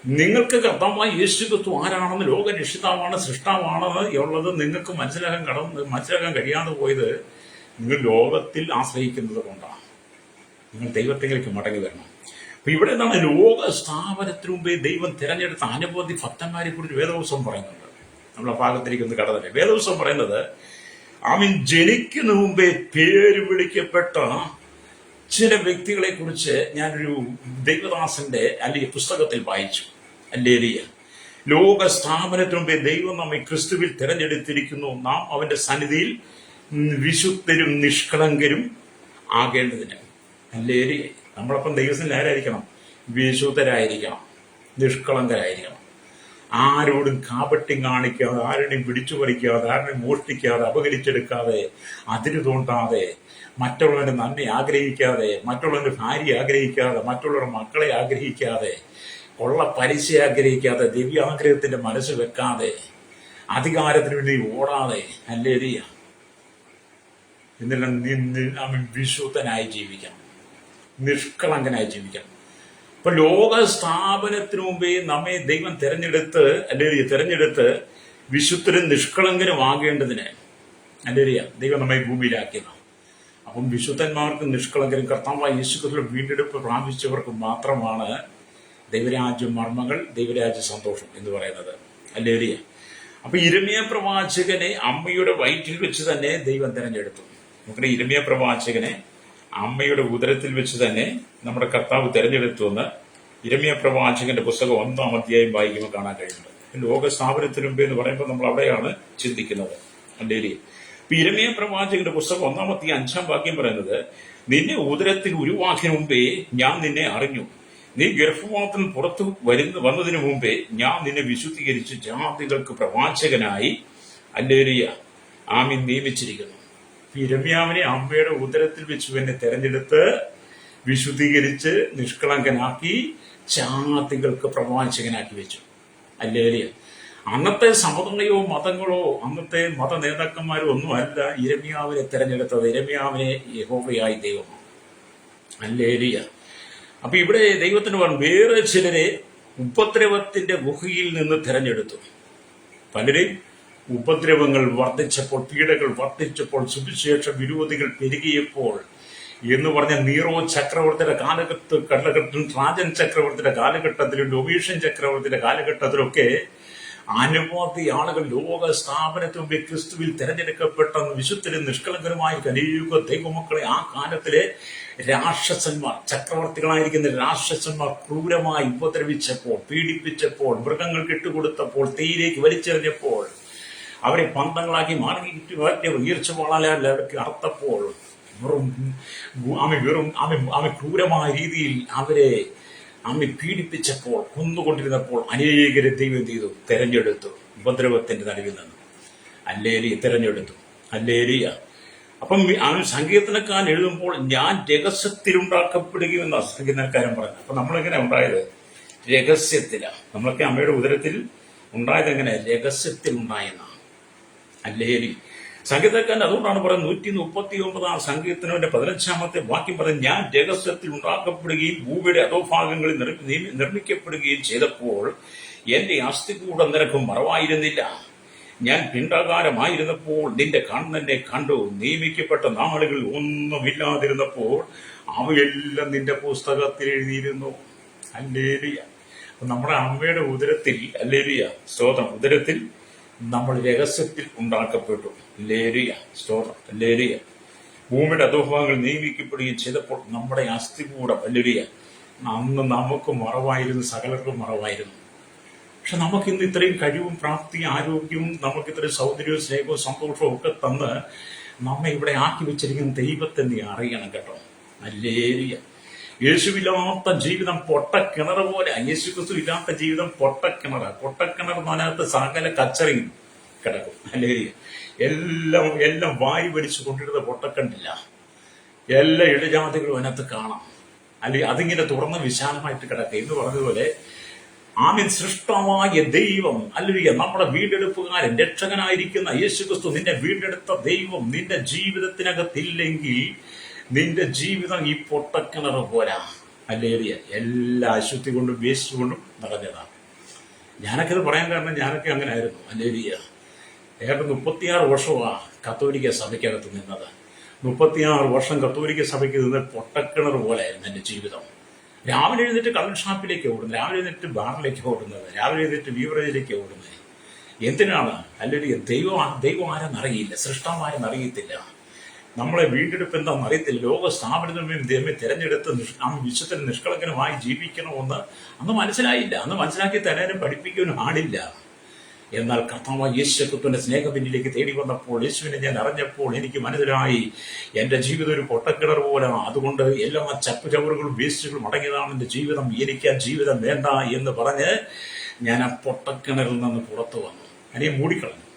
നിങ്ങൾക്ക് കർത്താവായ യേശുക്രിസ്തു ആരാണെന്ന്, ലോക രക്ഷിതാവാണ്, സൃഷ്ടാവാണെന്ന് ഉള്ളത് നിങ്ങൾക്ക് മനസ്സിലാക്കാൻ കഴിയാതെ പോയത് നിങ്ങൾ ലോകത്തിൽ ആശ്രയിക്കുന്നത് കൊണ്ടാണ്. നിങ്ങൾ ദൈവത്തിലേക്ക് മടങ്ങി വരണം. അപ്പൊ ഇവിടെ എന്താണ്, ലോക സ്ഥാപനത്തിന് മുമ്പേ ദൈവം തിരഞ്ഞെടുത്ത അനവധി ഭക്തന്മാരെ കുറിച്ച് വേദപുസ്തകം പറയുന്നുണ്ട്. നമ്മളെ ഭാഗത്തിലേക്ക് ഒന്ന് കടന്നല്ലേ. വേദപുസ്തകം പറയുന്നത് ജനിക്കുന്ന മുമ്പേ പേര് വിളിക്കപ്പെട്ട ചില വ്യക്തികളെ കുറിച്ച് ഞാനൊരു ദൈവദാസന്റെ അല്ലെങ്കിൽ പുസ്തകത്തിൽ വായിച്ചു. ഹല്ലേലൂയ. ലോക സ്ഥാപനത്തിന് മുമ്പേ ദൈവം നമ്മെ ക്രിസ്തുവിൽ തിരഞ്ഞെടുത്തിരിക്കുന്നു, നാം അവന്റെ സന്നിധിയിൽ വിശുദ്ധരും നിഷ്കളങ്കരും ആകേണ്ടതിന്. ഹല്ലേലൂയ. നമ്മളപ്പം ദൈവത്തിൽ ആരായിരിക്കണം? വിശുദ്ധരായിരിക്കണം, നിഷ്കളങ്കരായിരിക്കണം. ആരോടും കാപട്യം കാണിക്കാതെ, ആരുടെയും പിടിച്ചു പറിക്കാതെ, ആരുടെയും മോഷ്ടിക്കാതെ, അപകരിച്ചെടുക്കാതെ, അതിര് തോണ്ടാതെ, മറ്റുള്ളവരുടെ നന്മ ആഗ്രഹിക്കാതെ, മറ്റുള്ളവരുടെ ഭാര്യ ആഗ്രഹിക്കാതെ, മറ്റുള്ളവരുടെ മക്കളെ ആഗ്രഹിക്കാതെ, ഉള്ള പലിശ ആഗ്രഹിക്കാതെ, ദിവ്യാഗ്രഹത്തിന്റെ മനസ്സ് വെക്കാതെ, അധികാരത്തിന് വേണ്ടി ഓടാതെ, ഹല്ലേലൂയ, എന്നെല്ലാം വിശുദ്ധനായി ജീവിക്കണം, നിഷ്കളങ്കനായി ജീവിക്കണം. അപ്പൊ ലോക സ്ഥാപനത്തിനു മുമ്പേ നമ്മെ ദൈവം തെരഞ്ഞെടുത്ത് വിശുദ്ധരും നിഷ്കളങ്കരും ആകേണ്ടതിന്, ഹല്ലേലൂയ, ദൈവം നമ്മെ ഭൂമിയിലാക്കിയതാണ്. അപ്പം വിശുദ്ധന്മാർക്കും നിഷ്കളങ്കരും കർത്താവായ യേശുക്രിസ്തുവിന്റെ വീണ്ടെടുപ്പ് പ്രാപിച്ചവർക്ക് മാത്രമാണ് ദൈവരാജ്യ മർമ്മങ്ങൾ, ദൈവരാജ്യ സന്തോഷം എന്ന് പറയുന്നത്. ഹല്ലേലൂയ. അപ്പൊ യിരെമ്യാ പ്രവാചകനെ അമ്മയുടെ വയറ്റിൽ വെച്ച് തന്നെ ദൈവം തെരഞ്ഞെടുത്തു. നമുക്ക് യിരെമ്യാ പ്രവാചകനെ അമ്മയുടെ ഉദരത്തിൽ വെച്ച് തന്നെ നമ്മുടെ കർത്താവ് തെരഞ്ഞെടുത്തു എന്ന് യിരെമ്യാ പ്രവാചകന്റെ പുസ്തകം 1-ാം അധ്യായം വായിക്കുമ്പോൾ കാണാൻ കഴിയുന്നത്. ലോക സ്ഥാപനത്തിന് മുമ്പ് എന്ന് പറയുമ്പോൾ നമ്മൾ അവിടെയാണ് ചിന്തിക്കുന്നത്. ഹല്ലേലൂയ. ഇപ്പൊ യിരെമ്യാ പ്രവാചകന്റെ പുസ്തകം 1-ാം അധ്യായം 5-ാം വാക്യം പറയുന്നത്, നിന്നെ ഉദരത്തിൽ ഉരുവാക്കിന് മുമ്പേ ഞാൻ നിന്നെ അറിഞ്ഞു, നീ ഗർഭപാത്രത്തിൽ പുറത്തു വന്നതിന് മുമ്പേ ഞാൻ നിന്നെ വിശുദ്ധീകരിച്ച് ജാതികൾക്ക് പ്രവാചകനായി, ഹല്ലേലൂയ, ആമീൻ, നിയമിച്ചിരിക്കുന്നു. യിരെമ്യാവിനെ അമ്മയുടെ ഉദരത്തിൽ വെച്ച് എന്നെ തെരഞ്ഞെടുത്ത് വിശുദ്ധീകരിച്ച് നിഷ്കളങ്കനാക്കി ജാതികൾക്ക് പ്രവാചകനാക്കി വെച്ചു. ഹല്ലേലൂയ. അന്നത്തെ സമുദായമോ മതങ്ങളോ അന്നത്തെ മത നേതാക്കന്മാരോ ഒന്നുമല്ല യിരെമ്യാവിനെ തെരഞ്ഞെടുത്തത്. യിരെമ്യാവിനെ യഹോവയായി ദൈവമാണ്. ഹല്ലേലൂയ. അപ്പൊ ഇവിടെ ദൈവത്തിന് പറഞ്ഞു, വേറെ ചിലരെ ഉപദ്രവത്തിന്റെ ഗുഹയിൽ നിന്ന് തിരഞ്ഞെടുത്തു. പലരെയും ഉപദ്രവങ്ങൾ വർദ്ധിച്ചപ്പോൾ, പീഡകൾ വർദ്ധിച്ചപ്പോൾ, സുവിശേഷ വിരോധികൾ പെരുകിയപ്പോൾ എന്ന് പറഞ്ഞ നീറോ ചക്രവർത്തിയുടെ കാലഘട്ടത്തിലും ട്രാജൻ ചക്രവർത്തിയുടെ കാലഘട്ടത്തിലും ഡൊമീഷ്യൻ ചക്രവർത്തിയുടെ കാലഘട്ടത്തിലൊക്കെ അനവധി ആളുകൾ ലോക സ്ഥാപനത്തിന് മുമ്പ് ക്രിസ്തുവിൽ തെരഞ്ഞെടുക്കപ്പെട്ട വിശുദ്ധരും നിഷ്കളങ്കരുമായ കലിയുഗ ദൈവമക്കളെ ആ കാലത്തിലെ രാക്ഷസന്മാർ, ചക്രവർത്തികളായിരിക്കുന്ന രാക്ഷസന്മാർ ക്രൂരമായി ഉപദ്രവിച്ചപ്പോൾ, പീഡിപ്പിച്ചപ്പോൾ, മൃഗങ്ങൾക്ക് ഇട്ടുകൊടുത്തപ്പോൾ, തീയിലേക്ക് വലിച്ചെറിഞ്ഞപ്പോൾ, അവരെ പന്തങ്ങളാക്കി മാറ്റി ഉയർച്ചവാളാൽ അവർക്ക് അർത്ഥപ്പോൾ, ക്രൂരമായ രീതിയിൽ അവരെ പീഡിപ്പിച്ചപ്പോൾ, കൊന്നുകൊണ്ടിരുന്നപ്പോൾ അനേകരെ ദൈവം ചെയ്തു തെരഞ്ഞെടുത്തു. ഉപദ്രവത്തിന്റെ നടുവിൽ നിന്ന് ഹല്ലേലൂയ തെരഞ്ഞെടുത്തു. ഹല്ലേലൂയ. അപ്പം സങ്കീർത്തനക്കാരൻ എഴുതുമ്പോൾ ഞാൻ രഹസ്യത്തിലുണ്ടാക്കപ്പെടുകയെന്ന സങ്കീർത്തനക്കാരൻ പറഞ്ഞു. അപ്പൊ നമ്മളെങ്ങനെ ഉണ്ടായത്? രഹസ്യത്തിലാണ്. നമ്മളൊക്കെ അമ്മയുടെ ഉദരത്തിൽ ഉണ്ടായത് എങ്ങനെ? രഹസ്യത്തിൽ ഉണ്ടായെന്നാണ്. ഹല്ലേലൂയ. സങ്കീർത്തനക്കാരൻ അതുകൊണ്ടാണ് പറയുന്നത് 139-ാം സങ്കീർത്തനത്തിന്റെ 15-ാമത്തെ വാക്യം പറയുന്നത്, ഞാൻ രഹസ്യത്തിൽ ഉണ്ടാക്കപ്പെടുകയും ഭൂമിയുടെ അധോഭാഗങ്ങളിൽ നിർമ്മിക്കപ്പെടുകയും ചെയ്തപ്പോൾ എന്റെ അസ്ഥികൂടം നിനക്ക് മറവായിരുന്നില്ല. ഞാൻ പിണ്ഡാകാരമായിരുന്നപ്പോൾ നിന്റെ കണ്ണെന്നെ കണ്ടു. നിയമിക്കപ്പെട്ട നാളുകൾ ഒന്നുമില്ലാതിരുന്നപ്പോൾ അവയെല്ലാം നിന്റെ പുസ്തകത്തിൽ എഴുതിയിരുന്നു. ഹല്ലേലൂയ. നമ്മുടെ അമ്മയുടെ ഉദരത്തിൽ, ഹല്ലേലൂയ, സ്തോത്രം, ഉദരത്തിൽ നമ്മൾ രഹസ്യത്തിൽ ഉണ്ടാക്കപ്പെട്ടു. ഹല്ലേലൂയ, സ്തോത്രം, ഹല്ലേലൂയ. ഭൂമിയുടെ അധോഭാഗങ്ങൾ നിയമിക്കപ്പെടുകയും ചെയ്തപ്പോൾ നമ്മുടെ അസ്ഥികൂടം, ഹല്ലേലൂയ, അന്ന് നമുക്ക് മറവായിരുന്നു, സകലർക്കും മറവായിരുന്നു. പക്ഷെ നമുക്കിന്ന് ഇത്രയും കഴിവും പ്രാപ്തിയും ആരോഗ്യവും നമുക്കിത്രയും സൗന്ദര്യവും സ്നേഹവും സന്തോഷവും ഒക്കെ തന്ന് നമ്മെ ഇവിടെ ആക്കി വെച്ചിരിക്കുന്ന ദൈവത്തെ നീ അറിയണം കേട്ടോ. ഹല്ലേലൂയ. യേശുവില്ലാത്ത ജീവിതം പൊട്ടക്കിണർ പോലെ. യേശു ക്രിസ്തു ഇല്ലാത്ത ജീവിതം പൊട്ടക്കിണർ. പൊട്ടക്കിണർ അതിനകത്ത് സകല കച്ചറയും കിടക്കും. അല്ലെങ്കിൽ എല്ലാം എല്ലാം വാരി വലിച്ചു കൊണ്ടിരുന്ന പൊട്ടക്കണ്ടില്ല, എല്ലാ ഇടജാതികളും അതിനകത്ത് കാണാം. അല്ലെങ്കിൽ അതിങ്ങനെ തുറന്ന് വിശാലമായിട്ട് കിടക്കുക എന്ന് പറഞ്ഞതുപോലെ ആമീൻ. സൃഷ്ടമായ ദൈവം, അല്ലെങ്കിൽ നമ്മുടെ വീണ്ടെടുപ്പുകാരൻ രക്ഷകനായിരിക്കുന്ന യേശുക്രിസ്തു, നിന്നെ വീണ്ടെടുത്ത ദൈവം നിന്റെ ജീവിതത്തിനകത്തില്ലെങ്കിൽ നിന്റെ ജീവിതം ഈ പൊട്ടക്കിണർ പോരാ. അല്ലെങ്കിൽ എല്ലാ അശുദ്ധി കൊണ്ടും വേസ്റ്റ് കൊണ്ടും നിറഞ്ഞതാണ്. ഞാനൊക്കെ ഇത് പറയാൻ കാരണം ഞാനൊക്കെ അങ്ങനെ ആയിരുന്നു. അല്ലെങ്കിൽ ഏതാണ്ട് 36 വർഷമാണ് കത്തോലിക്ക സഭയ്ക്കകത്ത് നിന്നത്. 36 വർഷം കത്തോലിക്ക സഭയ്ക്ക് നിന്ന് പൊട്ടക്കിണർ പോലെയായിരുന്നു എൻ്റെ ജീവിതം. രാവിലെ എഴുന്നേറ്റ് കള്ള് ഷാപ്പിലേക്ക് ഓടുന്നത്, രാവിലെ എഴുന്നേറ്റ് ബാറിലേക്ക് ഓടുന്നത്, രാവിലെ എഴുന്നേറ്റ് ബീവറേജിലേക്ക് ഓടുന്നത്. എന്തിനാണ്? അല്ലെങ്കിൽ ദൈവം ആരെന്നറിയില്ല, സൃഷ്ടാവാരെന്നറിയത്തില്ല, നമ്മളെ വീണ്ടെടുപ്പ് എന്താണെന്ന് അറിയത്തില്ല. ലോക സ്ഥാപനത്തിന് ദൈവമേ തിരഞ്ഞെടുത്ത് വിശുദ്ധ നിഷ്കളങ്കനുമായി ജീവിക്കണമെന്ന് അന്ന് മനസ്സിലായില്ല. അന്ന് മനസ്സിലാക്കി തരാനും പഠിപ്പിക്കാനും ആളില്ല. എന്നാൽ കർത്താവായ യേശുക്രിസ്തുവിന്റെ സ്നേഹം എന്നിലേക്ക് തേടി വന്നപ്പോൾ, യേശുവിനെ ഞാൻ അറിഞ്ഞപ്പോൾ എനിക്ക് മനസ്സിലായി എൻ്റെ ജീവിതം ഒരു പൊട്ടക്കിണർ പോലെ. അതുകൊണ്ട് എല്ലാ ചപ്പുചവറുകളും വേസ്റ്റുകളും അടങ്ങിയതാണ് എൻ്റെ ജീവിതം. എനിക്ക് ആ ജീവിതം വേണ്ട എന്ന് പറഞ്ഞ് ഞാൻ ആ പൊട്ടക്കിണറിൽ നിന്ന് പുറത്തു വന്നു. അതിനെ മൂടിക്കളഞ്ഞു.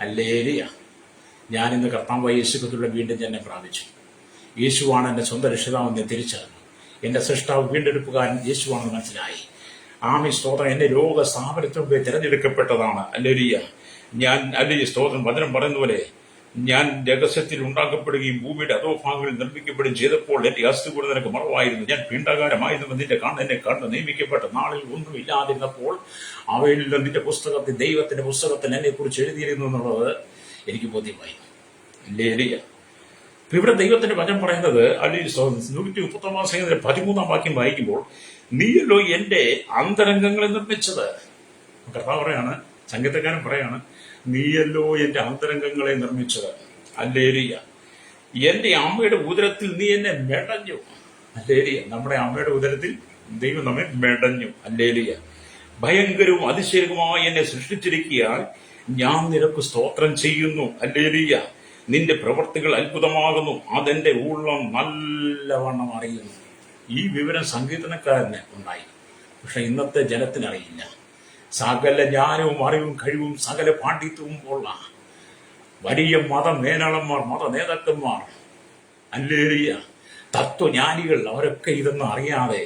ഹല്ലേലൂയ. ഞാനിന്ന് കർത്താവായ യേശുക്രിസ്തുവിനെ വീണ്ടും തന്നെ പ്രാപിച്ചു. യേശുവാണ് എൻ്റെ സ്വന്തം രക്ഷിതാവെന്ന് തിരിച്ചറിഞ്ഞു. എൻ്റെ സൃഷ്ടാവ് വീണ്ടെടുപ്പുകാരൻ യേശുവാണെന്ന് മനസ്സിലായി. ആമി സ്തോത്രം. എന്റെ രോഗ സ്ഥാപനത്തിനുമ്പേ തിരഞ്ഞെടുക്കപ്പെട്ടതാണ്. ഹല്ലേലൂയ. ഞാൻ അല്ലെങ്കിൽ സ്തോത്രം വചനം പറയുന്ന പോലെ ഞാൻ രഹസ്യത്തിൽ ഉണ്ടാക്കപ്പെടുകയും ഭൂമിയുടെ അധോഭാഗങ്ങളിൽ നിർമ്മിക്കപ്പെടുകയും ചെയ്തപ്പോൾ എന്റെ അസ്ഥികൂടം നിനക്ക് മറവായിരുന്നു. ഞാൻ പിണ്ടകാരമായിരുന്നു. നിന്റെ എന്നെ കണ്ട് നിയമിക്കപ്പെട്ട നാളിൽ ഒന്നും ഇല്ലാതിരുന്നപ്പോൾ അവയിൽ നിന്റെ പുസ്തകത്തിൽ, ദൈവത്തിന്റെ പുസ്തകത്തിൽ എന്നെ കുറിച്ച് എഴുതിയിരുന്നു എന്നുള്ളത് എനിക്ക് ബോധ്യമായി. ഹല്ലേലൂയ. ഇവിടെ ദൈവത്തിന്റെ വചനം പറയുന്നത് അല്ലെങ്കിൽ 139 സംഗീതത്തിലെ 13 വാക്യം വായിക്കുമ്പോൾ, നീയല്ലോ എന്റെ അന്തരംഗങ്ങളെ നിർമ്മിച്ചത്. കർത്താവ് പറയാണ്, സംഗീതക്കാരൻ പറയാണ്, നീയല്ലോ എന്റെ അന്തരംഗങ്ങളെ നിർമ്മിച്ചത്. ഹല്ലേലൂയ. എന്റെ അമ്മയുടെ ഉദരത്തിൽ നീ എന്നെ മെടഞ്ഞു. ഹല്ലേലൂയ. നമ്മുടെ അമ്മയുടെ ഉദരത്തിൽ ദൈവം നമ്മെ മെടഞ്ഞു. ഹല്ലേലൂയ. ഭയങ്കരവും അതിശയവുമായി എന്നെ സൃഷ്ടിച്ചിരിക്കാൻ ഞാൻ നിനക്ക് സ്തോത്രം ചെയ്യുന്നു. ഹല്ലേലൂയ. നിന്റെ പ്രവൃത്തികൾ അത്ഭുതമാകുന്നു, അതെന്റെ ഉള്ളം നല്ലവണ്ണം അറിയുന്നു. ഈ വിവരം സംഗീതനക്കാരന് ഉണ്ടായി. പക്ഷെ ഇന്നത്തെ ജനത്തിനറിയില്ല. സകല ജ്ഞാനവും അറിവും കഴിവും സകല പാണ്ഡിത്യവും ഉള്ള വലിയ മതമേലാളന്മാർ, മത നേതാക്കന്മാർ, ഹല്ലേലൂയ, തത്വജ്ഞാനികൾ, അവരൊക്കെ ഇതൊന്നും അറിയാതെ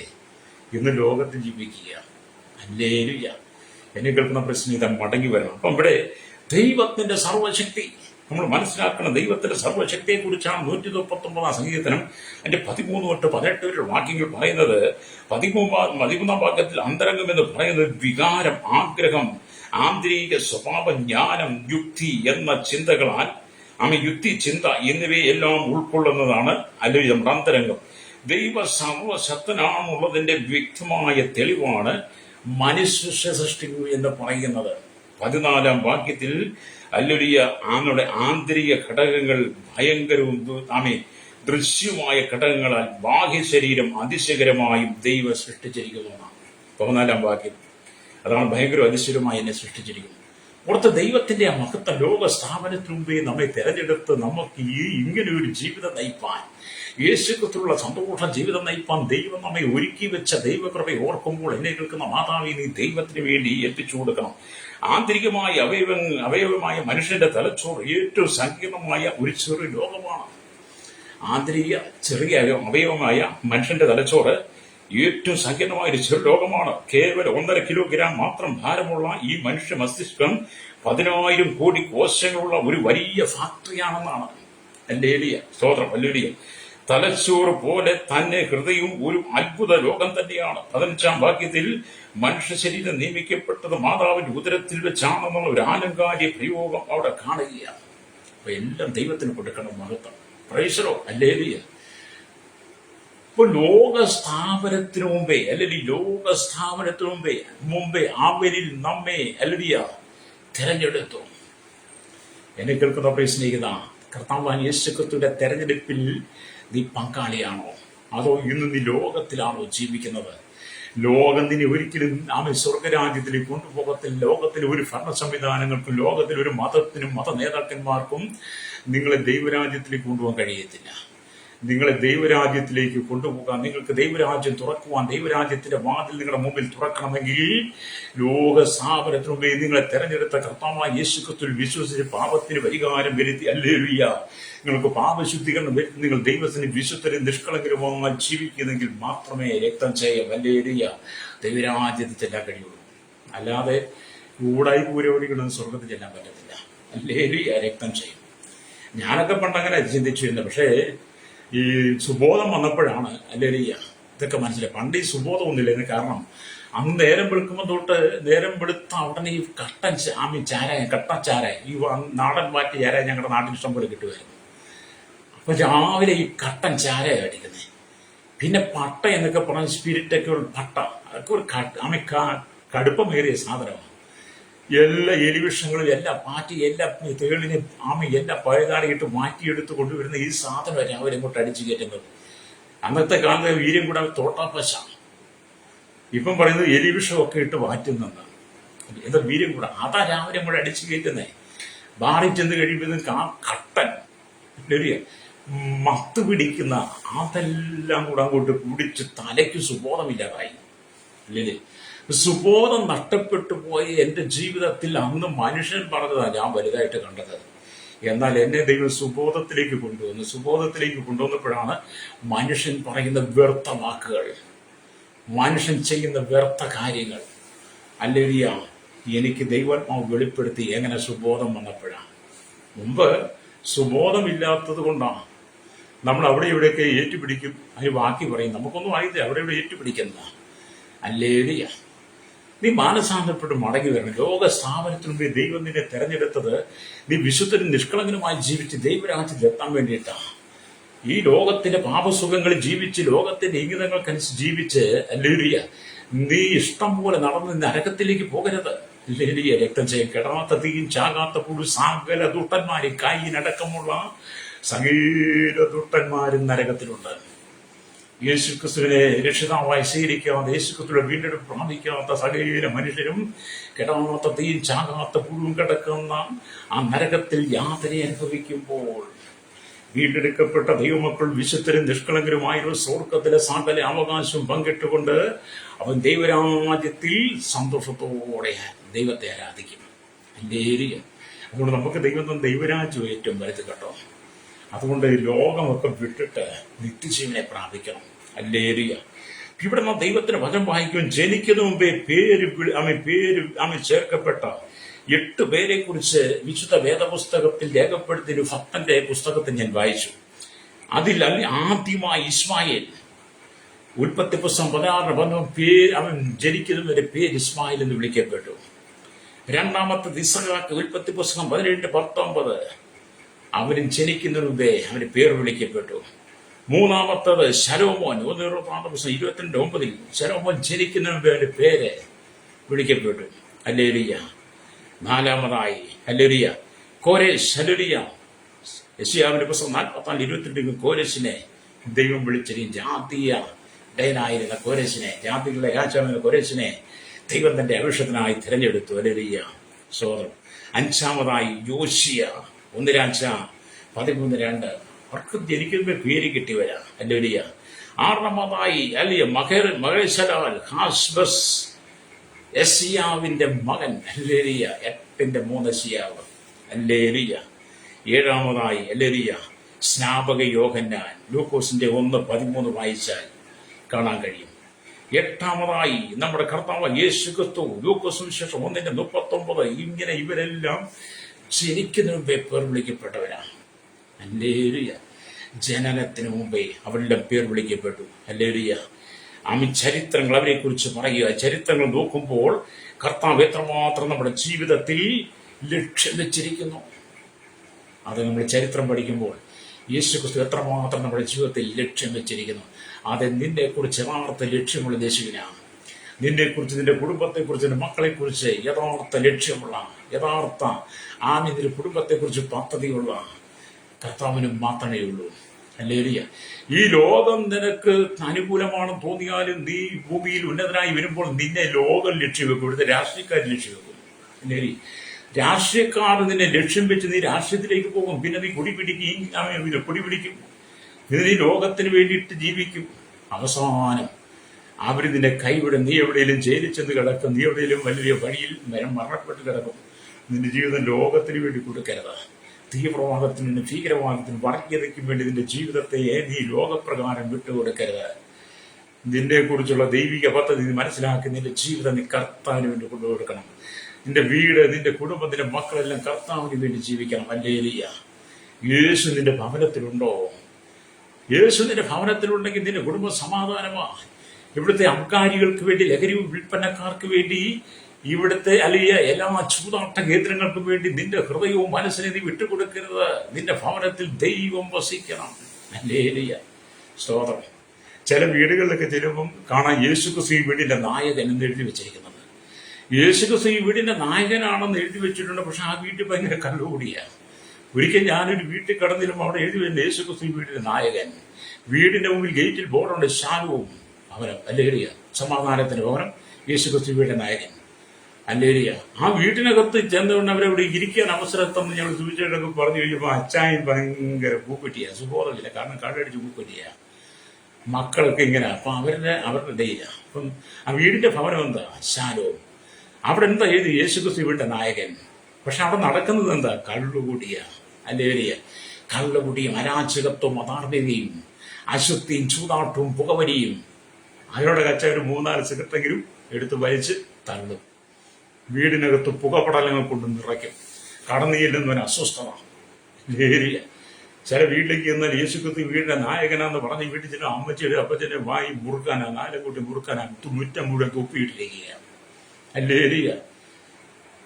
ഇന്ന് ലോകത്ത് ജീവിക്കുക. ഹല്ലേലൂയ. എന്നെ കേൾക്കുന്ന പ്രശ്നം മടങ്ങി വരണം. അപ്പം ഇവിടെ ദൈവത്തിന്റെ സർവശക്തി നമ്മൾ മനസ്സിലാക്കണം. ദൈവത്തിന്റെ സർവശക്തിയെ കുറിച്ചാണ് 139 സംഗീതനം അതിന്റെ 13 തൊട്ട് 18 വാക്യങ്ങൾ പറയുന്നത്. 13 വാക്യത്തിൽ അന്തരംഗം എന്ന് പറയുന്നത് വികാരം, ആഗ്രഹം, ആന്തരിക സ്വഭാവ, ജ്ഞാനം, യുക്തി എന്ന ചിന്തകളാൽ യുക്തി, ചിന്ത എന്നിവയെല്ലാം ഉൾക്കൊള്ളുന്നതാണ് അല്ലെങ്കിൽ നമ്മുടെ അന്തരംഗം. ദൈവ സർവശക്തനാണെന്നുള്ളതിന്റെ വ്യക്തമായ തെളിവാണ് മനുഷ്യ സൃഷ്ടി എന്ന് പറയുന്നത്. 14 വാക്യത്തിൽ ഹല്ലേലൂയ, നമ്മുടെ ആന്തരിക ഘടകങ്ങൾ ഭയങ്കരവും ദൃശ്യമായ ഘടകങ്ങളാൽ ബാഹ്യ ശരീരം അതിശയകരമായും ദൈവം സൃഷ്ടിച്ചിരിക്കുന്നതാണ്. 14 വാക്യം അതാണ് ഭയങ്കര അതിശയമായി എന്നെ സൃഷ്ടിച്ചിരിക്കുന്നത്. പുറത്ത് ദൈവത്തിന്റെ ആ മഹത്വ ലോക സ്ഥാപനത്തിനു മുമ്പേ നമ്മെ തെരഞ്ഞെടുത്ത് നമുക്ക് ഇങ്ങനെ ഒരു ജീവിതം നയിപ്പാൻ, യേശുക്രിസ്തുവിലുള്ള സന്തോഷ ജീവിതം നയിപ്പാൻ ദൈവം നമ്മെ ഒരുക്കി വെച്ച ദൈവകൃപ ഓർക്കുമ്പോൾ എന്നെ കേൾക്കുന്ന മാതാവിനെ നീ ദൈവത്തിന് വേണ്ടി ഏൽപ്പിച്ചു കൊടുക്കണം. ആന്തരികമായ അവയവമായ മനുഷ്യന്റെ തലച്ചോറ് ഏറ്റവും സങ്കീർണമായ ഒരു ചെറിയ ലോകമാണ്. ആന്തരിക ചെറിയ അവയവമായ മനുഷ്യന്റെ തലച്ചോറ് ഏറ്റവും സങ്കീർണമായ ഒരു ചെറു ലോകമാണ്. കേവലം 1.5 കിലോഗ്രാം മാത്രം ഭാരമുള്ള ഈ മനുഷ്യ മസ്തിഷ്കം 10,000 കോടി കോശങ്ങളുള്ള ഒരു വലിയ ഫാക്ടറിയാണെന്നാണ്. ഹല്ലേലൂയ, സ്തോത്രം. ഹല്ലേലൂയ. തലച്ചോറ് പോലെ തന്നെ ഹൃദയവും ഒരു അത്ഭുത ലോകം തന്നെയാണ്. 15 വാക്യത്തിൽ മനുഷ്യ ശരീരം നിയമിക്കപ്പെട്ടത് മാതാവിന്റെ ഉദരത്തിൽ വെച്ചാണെന്നുള്ള ഒരു ആലങ്കാരിക പ്രയോഗം അവിടെ കാണുകയാണ്. അപ്പൊ എല്ലാം ദൈവത്തിന് കൊടുക്കണം മഹത്വം. Praise the Lord. ഹല്ലേലൂയ. ഇപ്പൊ ലോകസ്ഥാപനത്തിനു മുമ്പേ അല്ലെങ്കിൽ ലോകസ്ഥാപനത്തിനു മുമ്പേ അവരിൽ നമ്മെ ഹല്ലേലൂയ തെരഞ്ഞെടുത്തു. എന്നെ കേൾക്കുന്ന പ്രിയ സ്നേഹിതാ, കർത്താവായ യേശുക്രിസ്തുവിന്റെ തെരഞ്ഞെടുപ്പിൽ നീ പങ്കാളിയാണോ? അതോ ഇന്ന് നീ ലോകത്തിലാണോ ജീവിക്കുന്നത്? ലോകം നിന്നെ ഒരിക്കലും സ്വർഗരാജ്യത്തിലേക്ക് കൊണ്ടുപോകത്തില്ല. ലോകത്തിലെ ഒരു ഭരണ സംവിധാനങ്ങൾക്കും ലോകത്തിലെ ഒരു മതത്തിനും മത നേതാക്കന്മാർക്കും നിങ്ങളെ ദൈവരാജ്യത്തിലേക്ക് കൊണ്ടുപോകാൻ കഴിയത്തില്ല. നിങ്ങളെ ദൈവരാജ്യത്തിലേക്ക് കൊണ്ടുപോകാൻ, നിങ്ങൾക്ക് ദൈവരാജ്യം തുറക്കുവാൻ, ദൈവരാജ്യത്തിന്റെ വാതിൽ നിങ്ങളുടെ മുമ്പിൽ തുറക്കണമെങ്കിൽ ലോക സ്ഥാപനത്തിന് മുമ്പേ നിങ്ങളെ തെരഞ്ഞെടുത്ത കർത്താവായ യേശുക്രിസ്തുവിൽ വിശ്വസിച്ച് പാപത്തിന് പരിഹാരം വരുത്തി, ഹല്ലേലൂയ, നിങ്ങൾക്ക് പാപശുദ്ധീകരണം വരുത്തി നിങ്ങൾ ദൈവത്തിന് വിശുദ്ധരും നിഷ്കളങ്കരുമായി ജീവിക്കുന്നെങ്കിൽ മാത്രമേ രക്തം ചെയ്യാം, ഹല്ലേലൂയ, ദൈവരാജ്യത്തിൽ ചെല്ലാൻ കഴിയുള്ളൂ. അല്ലാതെ കൂടായി പൂരോടികളൊന്നും സ്വർഗത്തിൽ ചെല്ലാൻ പറ്റത്തില്ല. ഹല്ലേലൂയ, രക്തം ചെയ്യും. ഞാനൊക്കെ പണ്ടങ്ങനെ ചിന്തിച്ചിരുന്നു. പക്ഷേ ഈ സുബോധം വന്നപ്പോഴാണ് ഹല്ലേലൂയ ഇതൊക്കെ മനസ്സിലായി. പണ്ട് ഈ സുബോധം ഒന്നുമില്ല. കാരണം അന്ന് നേരം വെളുക്കുമ്പോൾ തൊട്ട് നേരം വെളുത്ത ഉടനെ ഈ കട്ടൻ ചാരായം, കട്ടൻ ചാരായം, ഈ നാടൻ മാറ്റി ചാരായം ഞങ്ങളുടെ നാട്ടിൽ ഇഷ്ടം പോലെ കിട്ടുമായിരുന്നു. അപ്പൊ രാവിലെ ഈ കട്ടൻ ചാരായം അടിക്കുന്നത്. പിന്നെ പട്ട എന്നൊക്കെ പറഞ്ഞ സ്പിരിറ്റൊക്കെ ഉള്ള പട്ട, അതൊക്കെ ഒരു കടുപ്പമേറിയ സാധനമാണ്. എല്ലാ എലിവിഷങ്ങളും എല്ലാം മാറ്റി, എല്ലാ തേളിനെ എല്ലാം പഴകാടിയിട്ട് മാറ്റിയെടുത്ത് കൊണ്ടുവരുന്ന ഈ സാധനം രാവിലെ ഇങ്ങോട്ട് അടിച്ചു കയറ്റുന്നത്. അന്നത്തെ കാലത്ത് വീര്യം കൂടെ തോട്ടാപ്പശ. ഇപ്പം പറയുന്നത് എലിവിഷമൊക്കെ ഇട്ട് മാറ്റുന്നതാണ്. എന്താ വീര്യം കൂടെ അതാ രാവിലെ കൂടെ അടിച്ചു കയറ്റുന്നേ. ബാറിൽ ചെന്ന് കഴിയുമ്പോൾ കട്ടൻ മത്ത് പിടിക്കുന്ന അതെല്ലാം കൂടെ അങ്ങോട്ട് കുടിച്ച് തലയ്ക്ക് സുബോധമില്ലാതായി. ഇല്ലേ? സുബോധം നഷ്ടപ്പെട്ടു പോയി എന്റെ ജീവിതത്തിൽ അന്ന് മനുഷ്യൻ പറഞ്ഞതാണ് ഞാൻ വലുതായിട്ട് കണ്ടത്. എന്നാൽ എന്നെ ദൈവം സുബോധത്തിലേക്ക് കൊണ്ടുവന്നു. സുബോധത്തിലേക്ക് കൊണ്ടുവന്നപ്പോഴാണ് മനുഷ്യൻ പറയുന്ന വ്യർത്ഥ വാക്കുകൾ, മനുഷ്യൻ ചെയ്യുന്ന വ്യർത്ഥ കാര്യങ്ങൾ, ഹല്ലേലൂയ, എനിക്ക് ദൈവാത്മാവ് വെളിപ്പെടുത്തി. എങ്ങനെ? സുബോധം വന്നപ്പോഴാണ്. മുമ്പ് സുബോധമില്ലാത്തത് കൊണ്ടാണ് നമ്മൾ അവിടെ ഇവിടെയൊക്കെ ഏറ്റുപിടിക്കും. അതിന് ബാക്കി പറയും, നമുക്കൊന്നും അറിയില്ല, അവിടെ ഇവിടെ ഏറ്റുപിടിക്കുന്ന. ഹല്ലേലൂയ, നീ മാനസാന്തരപ്പെട്ട് മടങ്ങി വരണം. ലോക സ്ഥാപനത്തിനു മുമ്പേ ദൈവം നിന്നെ തെരഞ്ഞെടുത്തത് നീ വിശുദ്ധനും നിഷ്കളങ്കനുമായി ജീവിച്ച് ദൈവരാജ്യത്തിൽ എത്താൻ വേണ്ടിയിട്ടാണ്. ഈ ലോകത്തിന്റെ പാപസുഖങ്ങളിൽ ജീവിച്ച്, ലോകത്തിന്റെ ഇംഗിതങ്ങൾക്കനുസരിച്ച് ജീവിച്ച്, ഹല്ലേലൂയ, നീ ഇഷ്ടം പോലെ നടന്ന് നരകത്തിലേക്ക് പോകരുത്. ഹല്ലേലൂയ, രക്തം ചെയ്യും കെടാത്ത തീയും ചാകാത്ത പുഴു സകല ദുഷ്ടന്മാരും കായിനടക്കമുള്ള സകല ദുഷ്ടന്മാരും നരകത്തിലുണ്ട്. യേശുക്രിസ്തുവിനെ രക്ഷിതാവായി സ്വീകരിക്കാതെ, യേശുക്രിസ്തുവിനെ വീണ്ടെടുപ്പ് പ്രാപിക്കാത്ത സകല മനുഷ്യരും കെടാത്ത തീയും ചാകാത്ത പുഴുവും കിടക്കുന്ന ആ നരകത്തിൽ യാതന അനുഭവിക്കുമ്പോൾ വീണ്ടെടുക്കപ്പെട്ട ദൈവമക്കൾ വിശുദ്ധരും നിഷ്കളങ്കരുമായൊരു സ്വർഗത്തിലെ സകല അവകാശവും പങ്കിട്ടുകൊണ്ട് അവൻ ദൈവരാജ്യത്തിൽ സന്തോഷത്തോടെ ദൈവത്തെ ആരാധിക്കും. ഹല്ലേലൂയ. അതുകൊണ്ട് നമുക്ക് ദൈവം ദൈവരാജ്യം ഏറ്റവും വലുത് കേട്ടോ. അതുകൊണ്ട് ലോകമൊക്കെ വിട്ടിട്ട് നിത്യജീവനെ പ്രാപിക്കണം. ഹല്ലേലൂയ. ഇവിടെ നാം ദൈവത്തിന് വചനം വായിക്കും. ജനിക്കുന്ന മുമ്പേ പേര് ചേർക്കപ്പെട്ട 8 പേരെ കുറിച്ച് വിശുദ്ധ വേദപുസ്തകത്തിൽ രേഖപ്പെടുത്തിയ ഒരു ഭക്തന്റെ പുസ്തകത്തിൽ ഞാൻ വായിച്ചു. അതിൽ ആദ്യമായി ഇസ്മായേൽ, ഉൽപ്പത്തി പുസ്തകം 16 അവൻ ജനിക്കുന്നവരെ പേര് ഇസ്മായിൽ എന്ന് വിളിക്കപ്പെട്ടു. രണ്ടാമത്തെ ഇസഹാക്ക്, ഉൽപ്പത്തി പുസ്തകം 17:19 അവന് ജനിക്കുന്നതിന് മുമ്പേ അവന് പേർ വിളിക്കപ്പെട്ടു. മൂന്നാമത്തത് ശലോമോൻ, 22:9 ശലോമോൻ ജനിക്കുന്നതിന് മുമ്പേ അവന്റെ പേര് വിളിക്കപ്പെട്ടു. ഹല്ലേലൂയ. നാലാമതായി ഹല്ലേലൂയ കോരേശ്. ഹല്ലേലൂയ. യെശയ്യാവിന്റെ പുസ്തകം 44:22 കോരേശിനെ ദൈവം വിളിച്ചിരിക്കും. ജാതീയ ഇടയനായിരുന്ന കോരേശിനെ, ജാതികളുടെ രാജാവിന്റെ കോരേശിനെ ദൈവം തന്റെ അഭിഷേകത്തിനായി തിരഞ്ഞെടുത്തു. ഹല്ലേലൂയ. സ്തോത്രം. അഞ്ചാമതായി യോശിയ, 1 രാജാവ് 13:2 അവർക്ക് ജനിക്കുന്ന പേര് കിട്ടിയവരാ. ഹല്ലേലൂയ. ആറാമതായി മഹേശലാൽ ഹാസ്ബസ്, യെശയ്യാവിന്റെ മകൻ. ഹല്ലേലൂയ. 8:3 യെശയ്യാവ്. ഹല്ലേലൂയ. ഏഴാമതായി ഹല്ലേലൂയ സ്നാപക യോഹന്നാൻ, ലൂക്കോസിന്റെ 1:13 വായിച്ചാൽ കാണാൻ കഴിയും. എട്ടാമതായി നമ്മുടെ കർത്താവ് യേശു ക്രിസ്തു, ലൂക്കോസ് സുവിശേഷം 1:39. ഇങ്ങനെ ഇവരെല്ലാം ജനിക്കുന്നതിന് മുമ്പേ പേർ വിളിക്കപ്പെട്ടവരാണ്. ഹല്ലേലൂയ. ജനനത്തിന് മുമ്പേ അവരുടെ പേർ വിളിക്കപ്പെട്ടു. ഹല്ലേലൂയ. ചരിത്രങ്ങൾ അവരെ കുറിച്ച് പറയുക. ചരിത്രങ്ങൾ നോക്കുമ്പോൾ കർത്താവ് എത്രമാത്രം നമ്മുടെ ജീവിതത്തിൽ ലക്ഷ്യം വെച്ചിരിക്കുന്നു. അത് നമ്മൾ ചരിത്രം പഠിക്കുമ്പോൾ യേശു ക്രിസ്തു എത്രമാത്രം നമ്മുടെ ജീവിതത്തിൽ ലക്ഷ്യം വെച്ചിരിക്കുന്നു. അത് നിന്നെക്കുറിച്ച് യഥാർത്ഥ ലക്ഷ്യമുള്ള യേശുവിനാണ്. നിന്നെക്കുറിച്ച്, നിന്റെ കുടുംബത്തെക്കുറിച്ച്, നിന്റെ മക്കളെക്കുറിച്ച് യഥാർത്ഥ ലക്ഷ്യമുള്ള, യഥാർത്ഥ നിന്റെ കുടുംബത്തെക്കുറിച്ച് പദ്ധതിയുള്ള കർത്താവിനും മാത്രമേ ഉള്ളൂ. ഹല്ലേലൂയ. ഈ ലോകം നിനക്ക് അനുകൂലമാണെന്ന് തോന്നിയാലും നീ ഭൂമിയിൽ ഉന്നതനായി വരുമ്പോൾ നിന്നെ ലോകം ലക്ഷ്യം വെക്കും. ഇവിടുത്തെ രാഷ്ട്രീയക്കാർ ലക്ഷ്യം വെക്കും. ഹല്ലേലൂയ. രാഷ്ട്രീയക്കാർ നിന്നെ ലക്ഷ്യം വെച്ച് നീ രാഷ്ട്രീയത്തിലേക്ക് പോകും. പിന്നെ നീ കൊടി പിടിക്കും. ഇതിന് ഈ ലോകത്തിന് വേണ്ടിയിട്ട് ജീവിക്കും. അവസാനം അവരിതിന്റെ കൈവിടും. നീ എവിടെയെങ്കിലും ജയിലിൽ ചെന്ന് കിടക്കും, നീ എവിടെയെങ്കിലും വലിയ വഴിയിൽ മരണപ്പെട്ട് കിടക്കും. നിന്റെ ജീവിതം ലോകത്തിന് വേണ്ടി കൊടുക്കരുത്. തീവ്രവാദത്തിനും ഭീകരവാദത്തിനും വർഗീയതയ്ക്കും വേണ്ടി നിന്റെ ജീവിതത്തെ നീ ലോകപ്രകാരം വിട്ടുകൊടുക്കരുത്. നിന്നെ കുറിച്ചുള്ള ദൈവിക പദ്ധതി നീ മനസ്സിലാക്കി നിന്റെ ജീവിതം നീ കർത്താവിന് വേണ്ടി കൊണ്ടുകൊടുക്കണം. നിന്റെ വീട്, നിന്റെ കുടുംബം, നിന്റെ മക്കളെല്ലാം കർത്താവിന് വേണ്ടി ജീവിക്കണം. ഹല്ലേലൂയ. യേശു നിന്റെ ഭവനത്തിലുണ്ടോ? യേശു നിന്റെ ഭവനത്തിലുണ്ടെങ്കിൽ നിന്റെ കുടുംബം സമാധാനമാണ്. ഇവിടുത്തെ അബ്കാരികൾക്ക് വേണ്ടി, ലഹരി വിൽപ്പനക്കാർക്ക് വേണ്ടി, ഇവിടുത്തെ അല്ലെങ്കിൽ എല്ലാ ചൂതാട്ട കേന്ദ്രങ്ങൾക്കും വേണ്ടി നിന്റെ ഹൃദയവും മനസ്സിനെ നീ വിട്ടുകൊടുക്കരുത്. നിന്റെ ഭവനത്തിൽ ദൈവം വസിക്കണം. ഹല്ലേലൂയ. സ്തോത്രം. ചില വീടുകളിലൊക്കെ ചെല്ലുമ്പം കാണാൻ യേശുക്രിസ്തു ഈ വീടിന്റെ നായകൻ എന്ന് എഴുതി വെച്ചിരിക്കുന്നത്. യേശുക്രിസ്തു ഈ വീടിന്റെ നായകനാണെന്ന് എഴുതി വെച്ചിട്ടുണ്ട്. പക്ഷെ ആ വീട്ടിൽ ഭയങ്കര കല്ലുകൂടിയാണ്. ഒരിക്കൽ ഞാനൊരു വീട്ടിൽ കടന്നിരുമ്പോൾ അവിടെ എഴുതി വരുന്ന യേശുക്രിസ്തു ഈ വീടിന്റെ നായകൻ. വീടിന്റെ മുമ്പിൽ ഗേറ്റിൽ ബോർഡുണ്ട്, ശാലവും ഭവനം. ഹല്ലേലൂയ. സമാധാനത്തിന്റെ ഭവനം, യേശുക്രിസ്തു വീടിന്റെ നായകൻ. ഹല്ലേലൂയ. ആ വീട്ടിനകത്ത് ചെന്നുകൊണ്ട് അവരവിടെ ഇരിക്കാൻ അവസരത്തെന്ന് ഞങ്ങൾ സൂചിച്ചൊക്കെ പറഞ്ഞു കഴിഞ്ഞപ്പോൾ അച്ചായൻ ഭയങ്കര പൂക്കുറ്റിയാണ്, സുബോധമില്ല. കാരണം കടയടിച്ച് പൂക്കുറ്റിയാണ്. മക്കളൊക്കെ ഇങ്ങനെ. അപ്പം അവരുടെ ഡേയില്ല. അപ്പം ആ വീടിന്റെ ഭവനം എന്താ? ശാലവും. അവിടെ എന്താ എഴുതി? യേശുക്രിസ്തു വീടിന്റെ നായകൻ. പക്ഷെ അവിടെ നടക്കുന്നത് എന്താ? കള്ളുകൂടിയാണ്. ഹല്ലേലൂയ. കള്ളുകൂടിയും അരാജകത്വവും അധാർമികതയും അശുദ്ധിയും ചൂതാട്ടവും പുകവലിയും. അവരുടെ കച്ച ഒരു 3-4 സിഗരറ്റെങ്കിലും എടുത്ത് വലിച്ച് തള്ളും. വീടിനകത്ത് പുകപടലങ്ങൾ കൊണ്ട് നിറയ്ക്കും. കടന്നു ചെല്ലുന്നവന് അസ്വസ്ഥത. ഹല്ലേലൂയ. ചില വീട്ടിലേക്ക് ചെന്നാൽ യേശുക്രിസ്തു വീടിന്റെ നായകനാന്ന് പറഞ്ഞ് വീട്ടിൽ ചെല്ലും അമ്മച്ചിയുടെ അപ്പച്ചന്റെ വായി മുറുക്കാനാ, നാലക്കൂട്ടി മുറുക്കാനാ, മുറ്റം മുഴുവൻ തുപ്പിയിട്ടിരിക്കുകയാണ്. ഹല്ലേലൂയ.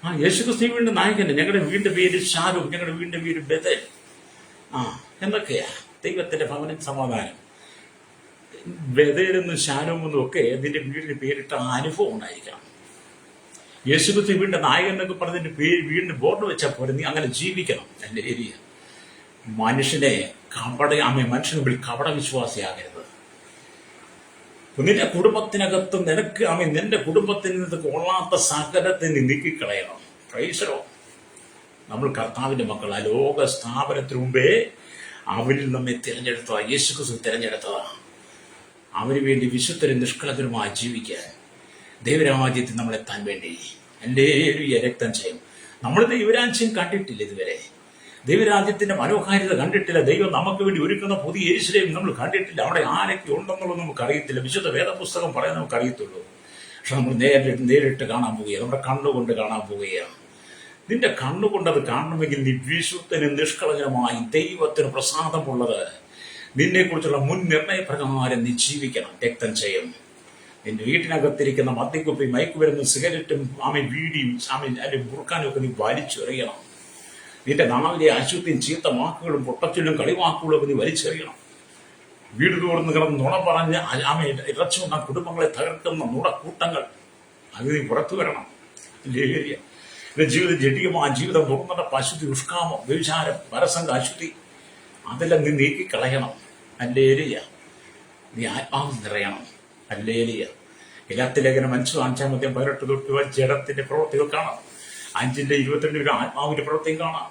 ആ യേശുക്രിസ്തു വീടിന്റെ നായകന്. ഞങ്ങളുടെ വീടിന്റെ പേര് ശാലും, ഞങ്ങളുടെ വീടിന്റെ പേര് ബേഥേൽ. എന്തൊക്കെയാ? ദൈവത്തിന്റെ ഭവനം, സമാധാനം. ബേഥേലെന്നും ശാലോമെന്നും ഒക്കെ നിന്റെ വീടിന് പേരിട്ട അനുഭവം ഉണ്ടായിരിക്കണം. യേശുക്രിസ്തു വീടിന്റെ നായകൻ എന്നൊക്കെ പറഞ്ഞതിന്റെ പേര് വീടിന് ബോർഡ് വെച്ചാൽ പോലെ നീ അങ്ങനെ ജീവിക്കണം. ഹല്ലേലൂയ. മനുഷ്യനെ മനുഷ്യന് മുമ്പിൽ കപട വിശ്വാസിയാകരുത്. നിന്റെ കുടുംബത്തിനകത്ത് നിനക്ക് നിന്റെ കുടുംബത്തിൽ നിന്ന് കൊള്ളാത്ത സകലത്തെ നീ നീക്കിക്കളയണം. പ്രൈസലോ. നമ്മൾ കർത്താവിന്റെ മക്കൾ. ആ ലോക സ്ഥാപനത്തിന് മുമ്പേ അവരിൽ നമ്മെ തിരഞ്ഞെടുത്തതാ. യേശുക്രിസ്തു തിരഞ്ഞെടുത്തതാ. അവന് വേണ്ടി വിശുദ്ധരും നിഷ്കളങ്കരുമായി ജീവിക്കാൻ, ദൈവരാജ്യത്തിൽ നമ്മളെത്താൻ വേണ്ടി. ഹല്ലേലൂയ. രക്തം ചെയ്യും. നമ്മൾ ദൈവരാജ്യം കണ്ടിട്ടില്ല ഇതുവരെ. ദൈവരാജ്യത്തിന്റെ മനോഹാരിത കണ്ടിട്ടില്ല. ദൈവം നമുക്ക് വേണ്ടി ഒരുക്കുന്ന പുതിയ യെരൂശലേം നമ്മൾ കണ്ടിട്ടില്ല. അവിടെ ആരൊക്കെ ഉണ്ടെന്നുള്ളത് നമുക്ക് അറിയത്തില്ല. വിശുദ്ധ വേദപുസ്തകം പറയാൻ നമുക്ക് അറിയത്തുള്ളൂ. പക്ഷെ നമ്മൾ നേരിട്ട് കാണാൻ പോവുകയാണ്. നമ്മുടെ കണ്ണുകൊണ്ട് കാണാൻ പോവുകയാണ്. നിന്റെ കണ്ണുകൊണ്ട് അത് കാണണമെങ്കിൽ നീ വിശുദ്ധനും നിഷ്കളങ്കരമായി ദൈവത്തിന് പ്രസാദമുള്ളത് നിന്നെക്കുറിച്ചുള്ള മുൻ നിർണയപ്രകാരം നീ ജീവിക്കണം. രക്തം ചെയ്യും. നിന്റെ വീട്ടിനകത്തിരിക്കുന്ന മദ്യക്കുപ്പി, മയക്കുമരുന്നും സിഗരറ്റും വീടിയും അല്ലെങ്കിൽ മുറുക്കാനും ഒക്കെ നീ വലിച്ചെറിയണം. നിന്റെ നാവിലെ അശുദ്ധിയും ചീത്ത വാക്കുകളും പൊട്ടച്ചിലും കളിവാക്കുകളും ഒക്കെ നീ വലിച്ചെറിയണം. വീട് തോർന്ന് കിടന്ന് നുണ പറഞ്ഞ് ഇറച്ചുകൊണ്ട കുടുംബങ്ങളെ തകർക്കുന്ന നുണക്കൂട്ടങ്ങൾ അത് നീ പുറത്തു വരണം. ഹല്ലേലൂയ. നിന്റെ ജീവിതം ജഡികമായ ജീവിതം തുറന്നിട്ട അശുദ്ധി, ഉഷ്കാമം, വ്യഭിചാരം, പരസംഗ അശുദ്ധി അതെല്ലാം നീ നീക്കിക്കളയണം. ഹല്ലേലൂയ. നീ ആത്മാവ് നിറയണം. ഹല്ലേലൂയ. ഗലാത്യലേഖനം 5:18 തൊട്ട് ജഡത്തിന്റെ പ്രവൃത്തികൾ കാണാം. 5:22 ആത്മാവിന്റെ പ്രവൃത്തിയും കാണാം.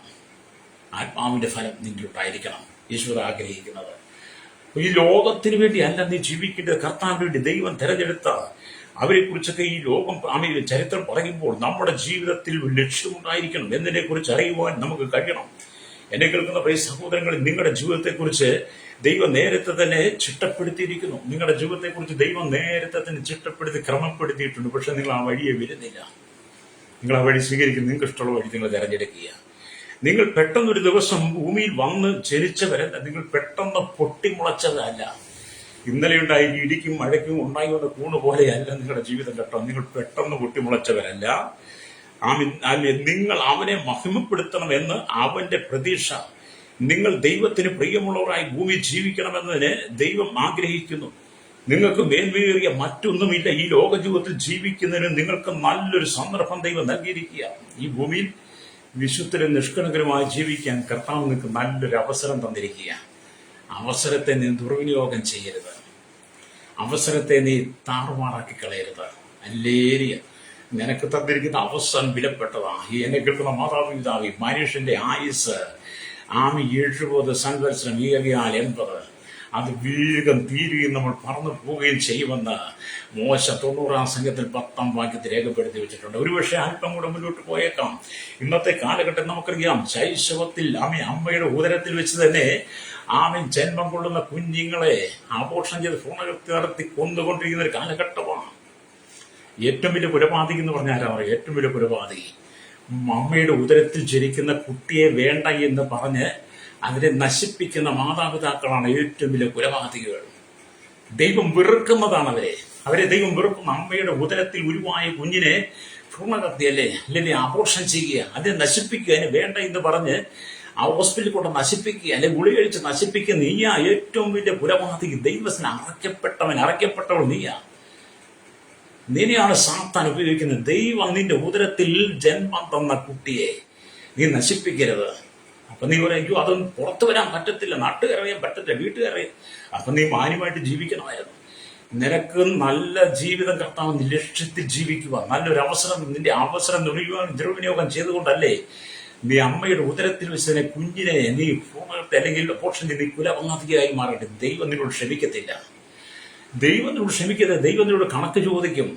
ആത്മാവിന്റെ ഫലം നിന്നിലുണ്ടായിരിക്കണം. ഈശ്വര ആഗ്രഹിക്കുന്നത്. ഈ ലോകത്തിന് വേണ്ടി അല്ല നീ ജീവിക്കേണ്ടത്. കർത്താവിന് വേണ്ടി ദൈവം തെരഞ്ഞെടുത്ത അവരെ കുറിച്ചൊക്കെ ഈ ലോകം ചരിത്രം പറയുമ്പോൾ നമ്മുടെ ജീവിതത്തിൽ ലക്ഷ്യമുണ്ടായിരിക്കണം. എന്നതിനെ കുറിച്ച് അറിയുവാൻ നമുക്ക് കഴിയണം. എന്നെ കേൾക്കുന്ന പ്രിയ സഹോദരങ്ങൾ, നിങ്ങളുടെ ജീവിതത്തെക്കുറിച്ച് ദൈവം നേരത്തെ തന്നെ ചിട്ടപ്പെടുത്തിയിരിക്കുന്നു. നിങ്ങളുടെ ജീവിതത്തെക്കുറിച്ച് ദൈവം നേരത്തെ തന്നെ ചിട്ടപ്പെടുത്തി ക്രമപ്പെടുത്തിയിട്ടുണ്ട്. പക്ഷെ നിങ്ങൾ ആ വഴിയെ വരുന്നില്ല. നിങ്ങൾ ആ വഴി സ്വീകരിക്കും. നിങ്ങൾക്ക് ഇഷ്ടമുള്ള വഴി നിങ്ങൾ തിരഞ്ഞെടുക്കുക. നിങ്ങൾ പെട്ടെന്നൊരു ദിവസം ഭൂമിയിൽ വന്ന് ജനിച്ചവരല്ല. നിങ്ങൾ പെട്ടെന്ന് പൊട്ടിമുളച്ചതല്ല. ഇന്നലെ ഉണ്ടായി ഇടിക്കും മഴയ്ക്കും ഉണ്ടായി വന്ന കൂണ് പോലെയല്ല നിങ്ങളുടെ ജീവിതം കേട്ടോ. നിങ്ങൾ പെട്ടെന്ന് പൊട്ടിമുളച്ചവരല്ല. നിങ്ങൾ അവനെ മഹിമപ്പെടുത്തണമെന്ന് അവന്റെ പ്രതീക്ഷ. നിങ്ങൾ ദൈവത്തിന് പ്രിയമുള്ളവരായി ഭൂമി ജീവിക്കണമെന്നതിന് ദൈവം ആഗ്രഹിക്കുന്നു. നിങ്ങൾക്ക് മേന്മയേറിയ മറ്റൊന്നുമില്ല. ഈ ലോക ജീവിതത്തിൽ ജീവിക്കുന്നതിന് നിങ്ങൾക്ക് നല്ലൊരു സന്ദർഭം ദൈവം നൽകിയിരിക്കുക. ഈ ഭൂമിയിൽ വിശുദ്ധരും നിഷ്കളങ്കരുമായി ജീവിക്കാൻ കർത്താവ് നിങ്ങൾക്ക് നല്ലൊരു അവസരം തന്നിരിക്കുക. അവസരത്തെ നീ ദുർവിനിയോഗം ചെയ്യരുത്. അവസരത്തെ നീ താറുമാറാക്കി കളയരുത്. ഹല്ലേലൂയ. നിനക്ക് തന്നിരിക്കുന്ന അവസരം വിലപ്പെട്ടതാണ്. ഈ എന്നെ കേൾക്കുന്ന മാതാപിതാവി, മനുഷ്യന്റെ ആയുസ് 70 സംവത്സരം, 80. അത് വേഗം തീരുകയും നമ്മൾ പറന്നു പോവുകയും ചെയ്യുമെന്ന് മോശ 90-ാം സംഘത്തിൽ 10-ാം വാക്യത്തിൽ രേഖപ്പെടുത്തി വെച്ചിട്ടുണ്ട്. ഒരുപക്ഷെ അല്പം കൂടെ മുന്നോട്ട് പോയേക്കാം. ഇന്നത്തെ കാലഘട്ടം നമുക്കറിയാം, ശൈശവത്തിൽ അമ്മയുടെ ഉദരത്തിൽ വെച്ച് തന്നെ ജന്മം കൊള്ളുന്ന കുഞ്ഞുങ്ങളെ ആഘോഷം ചെയ്ത് ഭ്രൂണഹത്യ നടത്തി കൊന്നുകൊണ്ടിരിക്കുന്ന ഒരു കാലഘട്ടമാണ്. ഏറ്റവും വലിയ കൊലപാതകി എന്ന് പറഞ്ഞാൽ ആരാ പറയുക? ഏറ്റവും വലിയ കൊലപാതകി അമ്മയുടെ ഉദരത്തിൽ ജനിക്കുന്ന കുട്ടിയെ വേണ്ട എന്ന് പറഞ്ഞ് അവരെ നശിപ്പിക്കുന്ന മാതാപിതാക്കളാണ് ഏറ്റവും വലിയ കൊലപാതകികൾ. ദൈവം വെറുക്കുന്നതാണ് അവരെ ദൈവം വെറുക്കുന്ന. അമ്മയുടെ ഉദരത്തിൽ ഉരുവായ കുഞ്ഞിനെ ഭ്രൂണഹത്യല്ലേ അല്ലെങ്കിൽ ആഘോഷം ചെയ്യുക, അതിനെ നശിപ്പിക്കുക, അതിന് വേണ്ട എന്ന് പറഞ്ഞ് ആ ഹോസ്പിറ്റലിൽ കൊണ്ട് നശിപ്പിക്കുക, അല്ലെങ്കിൽ ഗുളി കഴിച്ച് നശിപ്പിക്കുക. നീയാ ഏറ്റവും വലിയ കൊലപാതകി. ദൈവത്തിന് അറയ്ക്കപ്പെട്ടവൾ നിന്നെയാണ് സാത്താൻ ഉപയോഗിക്കുന്നത്. ദൈവം നിന്റെ ഉദരത്തിൽ ജന്മം തന്ന കുട്ടിയെ നീ നശിപ്പിക്കരുത്. അപ്പൊ നീ പറയും, അതൊന്നും പുറത്തു വരാൻ പറ്റത്തില്ല, നാട്ടുകാരറിയാൻ പറ്റത്തില്ല, വീട്ടുകാരറിയാം. അപ്പൊ നീ മാന്യമായിട്ട് ജീവിക്കണമായിരുന്നു. നിനക്ക് നല്ല ജീവിതം കർത്താവ് ലക്ഷ്യത്തിൽ ജീവിക്കുക, നല്ലൊരു അവസരം, നിന്റെ അവസരം ദുർവിനിയോഗം ചെയ്തുകൊണ്ടല്ലേ നീ അമ്മയുടെ ഉദരത്തിൽ വെച്ചതിനെ കുഞ്ഞിനെ നീ അല്ലെങ്കിൽ പോഷന്റെ നീ കുലപാതകയായി മാറട്ടെ. ദൈവം നിന്നോട് ക്ഷമിക്കത്തില്ല. ദൈവം നിന്നോട് ക്ഷമിക്കരുത്. ദൈവം നിന്നോട് കണക്ക് ചോദിക്കും.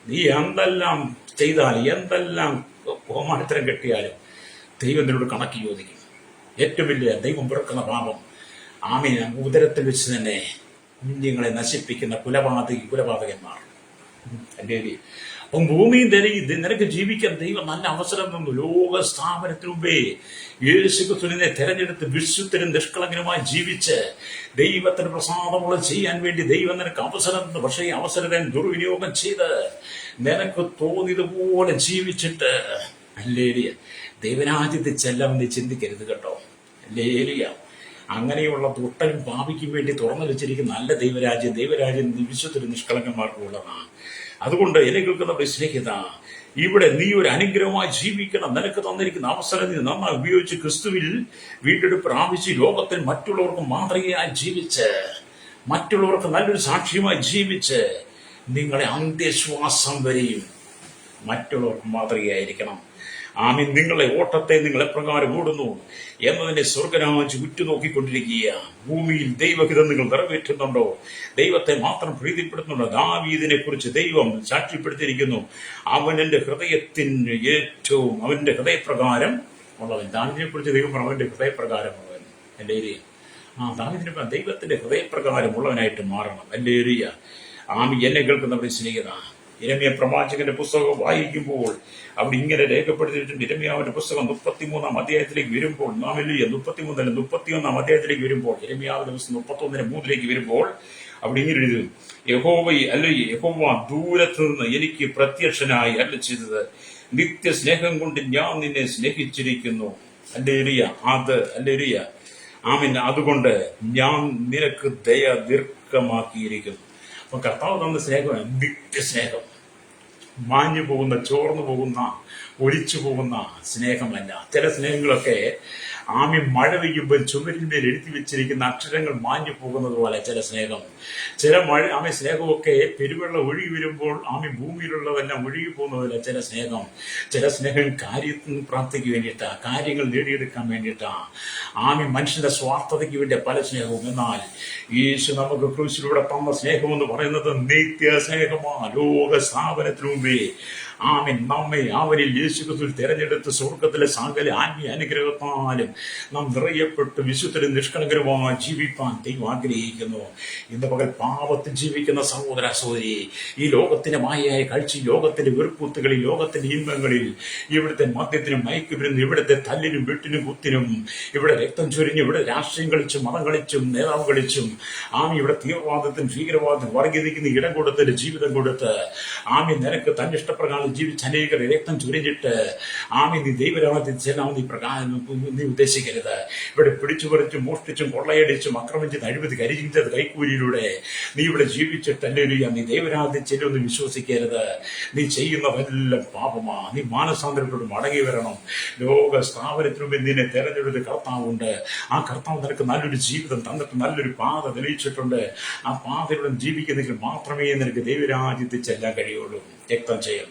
നീ എന്തെല്ലാം ചെയ്താലും എന്തെല്ലാം ഹോമാനത്തരം കെട്ടിയാലും ദൈവം നിന്നോട് കണക്ക് ചോദിക്കും. ഏറ്റവും വലിയ ദൈവം വെറുക്കുന്ന പാപം ഉദരത്തിൽ വെച്ച് തന്നെ കുഞ്ഞുങ്ങളെ നശിപ്പിക്കുന്ന കുലപാതകന്മാർ. അപ്പം ഭൂമിയിൽ നിനക്ക് ജീവിക്കാൻ ദൈവം നല്ല അവസരം തന്നു. ലോക സ്ഥാപനത്തിനു മുമ്പേ യേശുക്രിസ്തുവിനെ തെരഞ്ഞെടുത്ത് വിശുദ്ധനും നിഷ്കളങ്കനുമായി ജീവിച്ച് ദൈവത്തിന് പ്രസാദമുള്ള ചെയ്യാൻ വേണ്ടി ദൈവം നിനക്ക് അവസരം തന്നു. പക്ഷേ ഈ അവസരത്തെ ദുർവിനിയോഗം ചെയ്ത് നിനക്ക് തോന്നിയതുപോലെ ജീവിച്ചിട്ട് ഹല്ലേലൂയ ദൈവരാജ്യത്തിൽ ചെല്ലാമെന്ന് ചിന്തിക്കരുത് കേട്ടോ. ഹല്ലേലൂയ. അങ്ങനെയുള്ള ദുഷ്ടനും പാപിക്കും വേണ്ടി തുറന്നു വെച്ചിരിക്കുന്ന നല്ല ദൈവരാജ്യം വിശുദ്ധരും നിഷ്കളങ്കന്മാർക്കുള്ളതാണ്. അതുകൊണ്ട് എന്നെ കേൾക്കുന്ന സ്നേഹിത, ഇവിടെ നീ ഒരു അനുഗ്രഹമായി ജീവിക്കണം. നിനക്ക് തന്നിരിക്കുന്ന അവസരം നീ നന്നായി ഉപയോഗിച്ച് ക്രിസ്തുവിൽ വീണ്ടെടുപ്പ് പ്രാപിച്ച് ലോകത്തിൽ മറ്റുള്ളവർക്ക് മാതൃകയായി ജീവിച്ച് മറ്റുള്ളവർക്ക് നല്ലൊരു സാക്ഷ്യമായി ജീവിച്ച് നിങ്ങളെ അന്ത്യശ്വാസം വരെയും മറ്റുള്ളവർക്ക് മാതൃകയായിരിക്കണം. നിങ്ങളെ ഓട്ടത്തെ നിങ്ങൾ എപ്രകാരം ഓടുന്നു എന്നതിനെ സ്വർഗരാജ്യം ഉറ്റുനോക്കിക്കൊണ്ടിരിക്കുക. ഭൂമിയിൽ ദൈവഹിതം നിങ്ങൾ നിറവേറ്റുന്നുണ്ടോ? ദൈവത്തെ മാത്രം പ്രീതിപ്പെടുത്തുന്നുണ്ടോ? ദാവീദിനെ കുറിച്ച് ദൈവം സാക്ഷ്യപ്പെടുത്തിയിരിക്കുന്നു. അവൻ എന്റെ ഹൃദയത്തിന് ഏറ്റവും അവന്റെ ഹൃദയപ്രകാരം ഉള്ളവൻ. ദാവീദിനെ കുറിച്ച് ദൈവം അവന്റെ ഹൃദയപ്രകാരമുള്ളവൻ. എന്റെ ഏരിയ ദാവീദിനെ ദൈവത്തിന്റെ ഹൃദയപ്രകാരം ഉള്ളവനായിട്ട് മാറണം. എന്റെ ഏരിയ എന്നെ കേൾക്കുന്നവരുടെ സ്നേഹിത, യിരെമ്യാ പ്രവാചകന്റെ പുസ്തകം വായിക്കുമ്പോൾ അവിടെ ഇങ്ങനെ രേഖപ്പെടുത്തിയിട്ടുണ്ട്. യിരെമ്യാവിന്റെ പുസ്തകം 33-ാം അധ്യായത്തിലേക്ക് വരുമ്പോൾ 31-ാം അധ്യായത്തിലേക്ക് വരുമ്പോൾ യിരെമ്യാവിന്റെ പുസ്തകം 31:3 വരുമ്പോൾ അവിടെ ഇങ്ങനെ എഴുതും, യഹോവ ദൂരത്ത് നിന്ന് എനിക്ക് പ്രത്യക്ഷനായി അരുളി ചെയ്തത്, നിത്യസ്നേഹം കൊണ്ട് ഞാൻ നിന്നെ സ്നേഹിച്ചിരിക്കുന്നു. ഹല്ലേലൂയ. അതുകൊണ്ട് ഞാൻ നിനക്ക് ദയ ദീർഘമാക്കിയിരിക്കുന്നു. അപ്പൊ കർത്താവ് തന്ന സ്നേഹമാണ് നിത്യസ്നേഹം. മാഞ്ഞു പോകുന്ന, ചോർന്നു പോകുന്ന, ഒലിച്ചു പോകുന്ന സ്നേഹമല്ല. ചില സ്നേഹങ്ങളൊക്കെ മഴ പെയ്യുമ്പോൾ ചുമരിന്മേൽ എഴുതി വെച്ചിരിക്കുന്ന അക്ഷരങ്ങൾ മാഞ്ഞു പോകുന്നത് പോലെ ചില സ്നേഹം. സ്നേഹമൊക്കെ പെരുവെള്ളം ഒഴുകി വരുമ്പോൾ ഭൂമിയിലുള്ളതെല്ലാം ഒഴുകി പോകുന്നതല്ല ചില സ്നേഹം. ചില സ്നേഹം കാര്യത്തിന് പ്രാപ്തിക്ക് വേണ്ടിയിട്ടാ, കാര്യങ്ങൾ നേടിയെടുക്കാൻ വേണ്ടിയിട്ടാ. മനുഷ്യന്റെ സ്വാർത്ഥതയ്ക്ക് വേണ്ടിയ പല സ്നേഹവും. എന്നാൽ യേശു നമുക്ക് ക്രൂശിലൂടെ തന്ന സ്നേഹം എന്ന് പറയുന്നത് നിത്യ സ്നേഹമാണ്. ലോക സ്ഥാപനത്തിനു മുമ്പേ നമ്മെ അവരിൽ യേശുക്രിസ്തുവിൽ തെരഞ്ഞെടുത്ത് സ്വർഗത്തിലെ സകല ആത്മീയ അനുഗ്രഹത്താലും നാം നിറയപ്പെട്ട് വിശുദ്ധരും നിഷ്കളങ്കരുമായി ജീവിപ്പാൻ ദൈവം ആഗ്രഹിക്കുന്നു. ഇന്ന് പകൽ പാപത്തിൽ ജീവിക്കുന്ന സഹോദര സഹോദരി, ഈ ലോകത്തിന്റെ മായയായ കാഴ്ച, ലോകത്തിന്റെ വെറുപ്പൂത്തുകളിൽ, ലോകത്തിന്റെ ഇൻപങ്ങളിൽ, ഇവിടുത്തെ മദ്യത്തിനും മയക്കുമരുന്നും, ഇവിടുത്തെ തല്ലിനും വെട്ടിനും കുത്തിനും, ഇവിടെ രക്തം ചൊരിഞ്ഞും, ഇവിടെ രാഷ്ട്രീയം കളിച്ചും മതം കളിച്ചും നേതാവ് കളിച്ചും ഇവിടെ തീവ്രവാദത്തിനും ഭീകരവാദത്തിനും വർഗീയതയ്ക്ക് ഇടം കൊടുത്ത് ജീവിതം കൊടുത്ത് നിനക്ക് തന്റെ ഇഷ്ടപ്രകാരം ജീവിച്ച് അനേകർ രക്തം ചൊരിഞ്ഞിട്ട് നീ ദൈവരാജ്യത്തിൽ ചെല്ലാമെന്ന് നീ ഉദ്ദേശിക്കരുത്. ഇവിടെ പിടിച്ചുപറിച്ചും മോഷ്ടിച്ചും കൊള്ളയടിച്ചും ആക്രമിച്ചും അഴിമതി കരിഞ്ചത് കൈക്കൂലിയിലൂടെ നീ ഇവിടെ ജീവിച്ചിട്ടല്ലേലൂയ നീ ദൈവരാജ്യത്തിൽ ചെല്ലുമെന്ന് വിശ്വസിക്കരുത്. നീ ചെയ്യുന്നതെല്ലാം പാപമാ. നീ മാനസാന്തരത്തോട് മടങ്ങി വരണം. ലോക സ്ഥാപനത്തിനു മുമ്പ് നിന്നെ തെരഞ്ഞെടുത്ത കർത്താവുണ്ട്. ആ കർത്താവ് നിനക്ക് നല്ലൊരു ജീവിതം തന്നിട്ട് നല്ലൊരു പാത തെളിയിച്ചിട്ടുണ്ട്. ആ പാതയിലൂടെ ജീവിക്കുന്നെങ്കിൽ മാത്രമേ നിനക്ക് ദൈവരാജ്യത്തിൽ ചെല്ലാൻ കഴിയുള്ളൂ. രക്തം ചെയ്യും.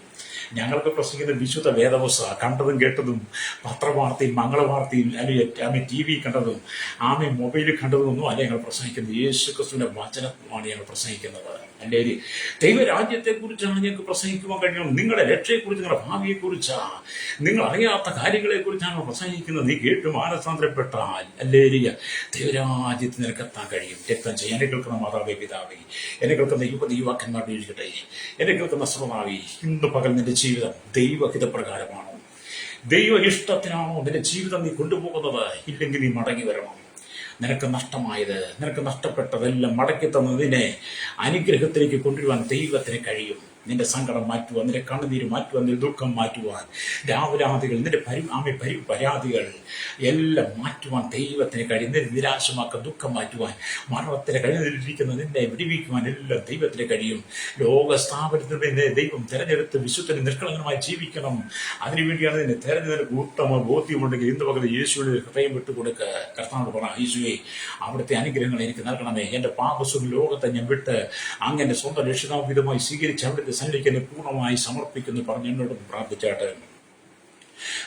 ഞങ്ങൾക്ക് പ്രസംഗിക്കുന്ന വിശുദ്ധ വേദപുസ്തകം കണ്ടതും കേട്ടതും പത്രവാർത്തയും മംഗളവാർത്തയും അല്ലെങ്കിൽ TV കണ്ടതും മൊബൈലിൽ കണ്ടതും ഒന്നും അല്ല ഞങ്ങൾ പ്രസംഗിക്കുന്നത്. യേശു ക്രിസ്തുവിന്റെ വചനമാണ് ഞങ്ങൾ പ്രസംഗിക്കുന്നത്. അല്ലേ, ദൈവരാജ്യത്തെക്കുറിച്ചാണ് ഞങ്ങൾക്ക് പ്രസംഗിക്കുവാൻ കഴിയുന്നത്. നിങ്ങളുടെ രക്ഷയെക്കുറിച്ച്, നിങ്ങളുടെ ഭാവിയെക്കുറിച്ചാണ്, നിങ്ങൾ അറിയാത്ത കാര്യങ്ങളെക്കുറിച്ചാണ് പ്രസംഗിക്കുന്നത്. നീ കേട്ട് മാനസാന്തരപ്പെട്ടാൽ അല്ലേ ദൈവരാജ്യത്ത് നിനക്കെത്താൻ കഴിയും. രക്തം ചെയ്യാൻ എന്നെ കേൾക്കുന്ന മാതാവേ, പിതാവേ, എന്നെ കേൾക്കുന്ന യുവാക്കന്മാരുടെ ഇരിക്കട്ടെ, എന്നെ കേൾക്കുന്ന സർവ്വനാവി, ഇന്ന് പകൽ നിന്റെ ജീവിതം ദൈവഹിതപ്രകാരമാണോ, ദൈവ ഇഷ്ടത്തിനാണോ നിന്റെ ജീവിതം നീ കൊണ്ടുപോകുന്നത്? ഇല്ലെങ്കിൽ നീ മടങ്ങി വരണം. നിനക്ക് നഷ്ടമായത്, നിനക്ക് നഷ്ടപ്പെട്ടതെല്ലാം മടക്കി തന്നതിനെ അനുഗ്രഹത്തിലേക്ക് കൊണ്ടുവരുവാൻ ദൈവത്തിന് കഴിയും. നിന്റെ സങ്കടം മാറ്റുവാൻ, നിന്റെ കണ്ണുനീര് മാറ്റുവാൻ, നിന്റെ ദുഃഖം മാറ്റുവാൻ, രാവരാതികൾ, നിന്റെ പരാതികൾ എല്ലാം മാറ്റുവാൻ ദൈവത്തിന് കഴിയും. നിന്നെ നിരാശമാക്കാൻ, ദുഃഖം മാറ്റുവാൻ, മരണത്തിന് കഴിഞ്ഞിരിക്കുന്ന നിന്നെ വിടിവിക്കുവാൻ എല്ലാം ദൈവത്തിന് കഴിയും. ലോക സ്ഥാപനത്തിൽ നിന്നെ ദൈവം തെരഞ്ഞെടുത്ത് വിശുദ്ധന് നിഷ്കളങ്കമായി ജീവിക്കണം. അതിനുവേണ്ടിയാണ് നിന്നെ തെരഞ്ഞെടുപ്പ്. ഉത്തമ ബോധ്യമുണ്ടെങ്കിൽ ഇന്ന് പകൽ യേശുവിന് ഹൃദയം വിട്ടുകൊടുക്കുക. കർത്താവ് പറ, യേശുവേ, അവിടുത്തെ അനുഗ്രഹങ്ങൾ എനിക്ക് നൽകണമേ. എന്റെ പാപസുഖ ലോകത്തെ ഞാൻ വിട്ട് അങ്ങനെ സ്വന്തം രക്ഷിതാവിധമായി സ്വീകരിച്ച് അവിടുത്തെ സന്നിധിക്ക് എന്നെ പൂർണ്ണമായി സമർപ്പിക്കുന്നു പറഞ്ഞ് എന്നോട് പ്രാർത്ഥിച്ചാട്ട്.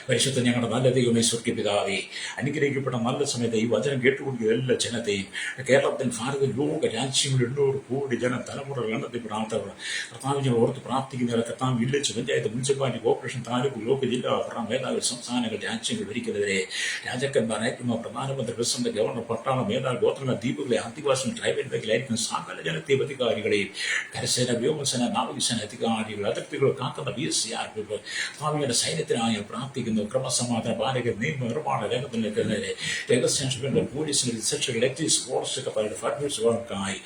പരിശുദ്ധ ഞങ്ങളുടെ നല്ല ദൈവമേ, സ്വർഗ്ഗീയ പിതാവേ, അനുഗ്രഹിക്കപ്പെട്ട നല്ല സമയത്ത് ഈ വചനം കേട്ടുകൊണ്ടിരിക്കുന്ന എല്ലാ ജനത്തെയും, കേരളത്തിൽ, ഭാരത, ലോക രാജ്യങ്ങളിൽ 800 കോടി തലമുറകൾ കണ്ടെത്തി പ്രാർത്ഥന കർത്താവിനെ ഓർത്ത് പ്രാർത്ഥിക്കുന്നവരെ കർത്താവ് village, panchayat, municipality, corporation, taluk, block, ജില്ലാ ഭരണ മേധാവി, സംസ്ഥാനങ്ങൾ, രാജ്യങ്ങൾ ഭരിക്കുന്നവരെ, രാജാക്കന്മാർ, പ്രധാനമന്ത്രി, പ്രസിഡന്റ്, ഗവർണർ, പട്ടാള മേധാവി, ഗോത്രങ്ങൾ, ദ്വീപുകളെ, ആദിവാസികൾ, ട്രൈബൽ മേഖലയായിരിക്കും സകല ജനത്തെ അധികാരികളെയും, കരസേന, വ്യോമസേന, നാവികസേന അധികാരികൾ, അതിർത്തികൾ കാക്കുന്ന BSCR കർത്താവിയുടെ സൈന്യത്തിനായി പ്രാർത്ഥിക്കുന്നു. ക്രമസമാധാന പാലകർ, നിയമ നിർമ്മാണ രംഗത്തിലേക്ക് രഹസ്യാന്വേഷണ പോലീസിന്, റിസർച്ച്, ഇലക്ട്രിക്സ്, ഫോറസ്റ്റ് കപ്പലുടെ ഫർണിച്ചറുകൾക്കായി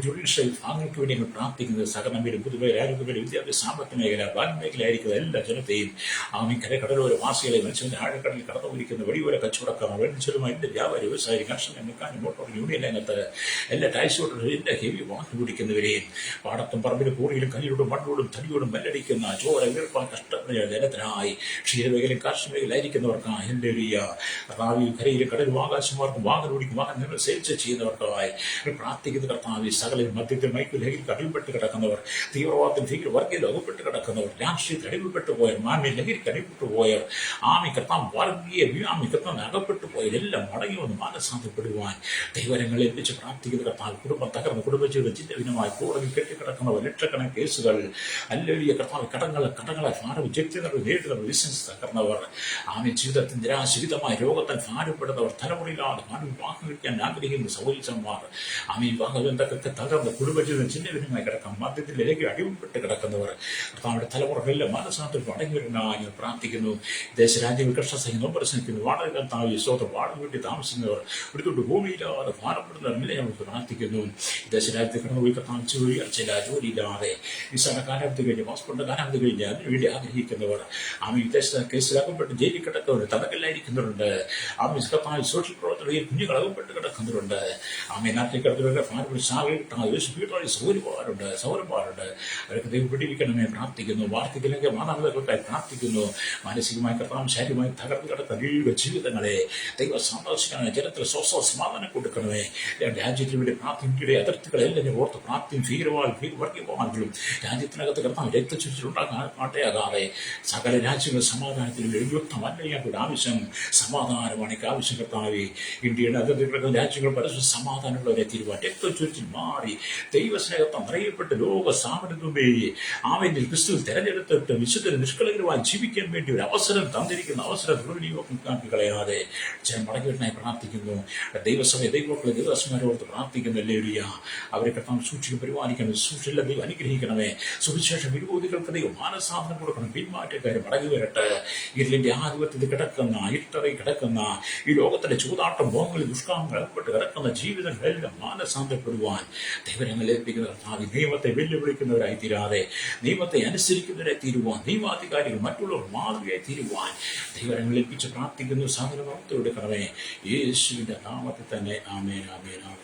ജുഡീഷ്യൽ ഭാഗങ്ങൾക്ക് വേണ്ടി ഞങ്ങൾ പ്രാർത്ഥിക്കുന്നത്. സകലമേലും, പുതുവേല, ആരോഗ്യമേല, വിദ്യാഭ്യാസ, സാമ്പത്തിക മേഖല, ബാങ്ക് മേഖലയായിരിക്കുന്ന എല്ലാ ജനത്തെയും, കടലോര വാസികളെ, മനുഷ്യന്റെ ആഴക്കടലിൽ കടന്നുപോയിരിക്കുന്ന വഴിയോര കച്ചവടക്കാർ, വെളിച്ചലുമായി എല്ലാ വ്യാപാരി, വ്യവസായി, കർഷകൻ, മെക്കാനിക്, മോട്ടോർ യൂണിയൻ രംഗത്ത് എല്ലാ ടാക്സി ഓട്ടോറിൽ എല്ലാ ഹെവി വാഹനം ഓടിക്കുന്നവരെയും, പാടത്തും പറമ്പിലും കൂറിയിലും കല്ലിലോടും മണ്ണോടും തടിയോടും ബല്ലടിക്കുന്ന ചോര വീർപ്പാൻ കഷ്ടപ്പെടുന്ന ജനത്തിനായി, ക്ഷീരമേഖലയും കാർഷിക മേഖലയായിരിക്കുന്നവർക്കായി, റാവി, കരയിലും കടലും ആകാശമാർക്കും വാഹനം ഓടിക്കും വാഹനങ്ങൾ സെയിൽസ് ചെയ്യുന്നവർക്കായി പ്രാർത്ഥിക്കുന്ന കർത്താവ്. സകല മദ്യത്തിൽ, മയക്കു ലഹരിയിൽ അടിമപ്പെട്ട് കിടക്കുന്നവർ, തീവ്രവാദത്തിൽ, ഭീകരവർഗയിൽ അകപ്പെട്ട് കിടക്കുന്നവർ, രാഷ്ട്രീയത്തിൽ അടിമപ്പെട്ടു പോയവർ, ലഹരിക്ക് അടിമപ്പെട്ടു പോയവർ, കർത്താവ് വർഗീയ കർത്താവ് അകപ്പെട്ടു പോയതെല്ലാം മടങ്ങി വന്ന് മാനസാന്തരപ്പെടുവാൻ ദൈവരങ്ങൾ ഏൽപ്പിച്ച് പ്രാർത്ഥിക്കുന്ന കർത്താവ്. കുടുംബം തകർന്ന് കുടുംബജീവിതം ചിന്തവിനമായി കോടതി കെട്ടിക്കിടക്കുന്നവർ, ലക്ഷക്കണക്കിന് കേസുകൾ, കർത്താവ് കടങ്ങളെ ഭാരം ജപ്തികൾ നേരിടുന്നവർ, ബിസിനസ് തകർന്നവർ, ജീവിതത്തിൽ നിരാശരിതമായ രോഗത്താൽ ഭാരപ്പെടുന്നവർ, തലമുറയിലാണ് വിവാഹം കഴിക്കാൻ ആഗ്രഹിക്കുന്ന സൗകര്യന്മാർ, വിവാഹബന്ധക്കൊക്കെ തകർന്ന് കുടുംബജീവിതം ചിന്തവിനമായി കിടക്കാം, മദ്യത്തിലേക്ക് അടിമപ്പെട്ട് കിടക്കുന്നവർ, കർത്താവിന്റെ തലമുറകളിലെ മാനസാന്തരം അടങ്ങി വരുന്നതായി പ്രാർത്ഥിക്കുന്നു. ദേശരാജ്യങ്ങൾ കർഷകസഹിതം പരിശ്രമിക്കുന്നു. വാടക കർത്താവ് സ്വന്തം വാടക വീട്ടിൽ താമസിക്കുന്നവർ, ഒരു ഭൂമിയില്ലാതെ ഭാരപ്പെടുന്നവരെ നമുക്ക് പ്രാർത്ഥിക്കുന്നു. ദേശരാജ്യത്തെ കടന്നുപോയി കർത്താവ് ജോലിയില്ലാതെ വിസയുടെ കാലാവധി കഴിഞ്ഞ്, പാസ്പോർട്ടിന്റെ കാലാവധി കഴിഞ്ഞ് അതിനുവേണ്ടി ആഗ്രഹിക്കുന്നവർ, വിദേശ കേസിലകപ്പെട്ട് ജയിലിൽ കിടക്കുന്നവർ, തടങ്കലിലായിരിക്കുന്നവരുണ്ട്, കർത്താവ് സോഷ്യൽ പ്രവർത്തകർ കുഞ്ഞുങ്ങൾ അകപ്പെട്ട് കിടക്കുന്നവരുണ്ട്, നാട്ടിൽ കിടക്കുന്നവരുടെ സൗകര്യമാരുണ്ട്. അവർക്ക് ദൈവം പിടിവിക്കണമേ പ്രാർത്ഥിക്കുന്നു. വാർദ്ധക്യത്തിലേക്ക് മാതാപിതാക്കൾക്കായി പ്രാർത്ഥിക്കുന്നു. മാനസികമായി കർത്താവ് ശാരീരികമായി തകർന്നു കിടക്കുന്ന ജീവിതങ്ങളെ ദൈവം സന്ദർശിക്കണമേ. ജനത്തിൽ സ്വസ്ഥ സമാധാനം കൊടുക്കണമേ. രാജ്യത്തിന് വേണ്ടി പ്രാർത്ഥനയുടെ അതിർത്തികളെല്ലാം ഞാൻ ഓർത്ത് പ്രാർത്ഥന വർഗീയവാദികളും രാജ്യത്തിനകത്ത് കർത്താവ് രക്തചൊരിച്ചിലുണ്ടാകാൻ മാട്ടയാകാതെ സകല രാജ്യങ്ങൾ സമാധാനത്തിന് യുദ്ധമല്ല ഞങ്ങളുടെ ആവശ്യം, സമാധാനമാണ് എനിക്ക് ആവശ്യം കർത്താവേ. ഇന്ത്യയുടെ അതിർത്തികൾ രാജ്യങ്ങൾ പരസ്പരം സമാധാനമുള്ളവരെ തീരുവാൻ രക്തചൊരിച്ചിൽ മാറി ദൈവസ്നേഹത്തെ അറിയപ്പെട്ട് ലോക സ്ഥാപനത്തുമ്പേ ആവേനിൽ ക്രിസ്തു തെരഞ്ഞെടുത്തിട്ട് വിശുദ്ധ നിഷ്കളങ്കരമായി ജീവിക്കാൻ വേണ്ടി ഒരു അവസരം തന്നിരിക്കുന്ന അവസരം ദുർവിനിയോഗം കളയാതെ മടങ്ങിവിട്ടായി പ്രാർത്ഥിക്കുന്നു. ദൈവസഭയെ ദൈവമക്കളെ ദൈവസ്മാരോട് പ്രാർത്ഥിക്കുന്നു. ലേലിയ അവരെ കർത്താവ് സൂക്ഷിക്കും, പരിപാലിക്കണം. സൂക്ഷില്ല ദൈവം അനുഗ്രഹിക്കണമേ. സുവിശേഷ വിരോധികൾക്ക് ദൈവം മാനസാന്തരം കൊടുക്കണം. പിന്മാറ്റക്കാരെ മടങ്ങി വരട്ടെ. ഇരുളിന്റെ ആധിപത്യത്തിൽ കിടക്കുന്ന, ഇരുട്ടറയിൽ കിടക്കുന്ന ഈ ലോകത്തിന്റെ ചൂതാട്ടം, മോഹങ്ങളിൽ ദുഷ്കാമങ്ങൾ അകപ്പെട്ട് കിടക്കുന്ന ജീവിതങ്ങളെല്ലാം മാനസാന്തരപ്പെടുവാൻ ദൈവങ്ങൾ ഏൽപ്പിക്കുന്ന കർത്താവ്. നിയമത്തെ വെല്ലുവിളിക്കുന്നവരായി തീരാതെ നിയമത്തെ അനുസരിക്കുന്നവരായി തീരുവാൻ, നിയമാധികാരികൾ മറ്റുള്ളവർ മാതൃകയായി തീരുവാൻ ദൈവങ്ങൾ ഏൽപ്പിച്ച് പ്രാർത്ഥിക്കുന്നു. സകല എടുക്കണമേ യേശുവിന്റെ നാമത്തിൽ തന്നെ. ആമേൻ, ആമേൻ, ആമേൻ.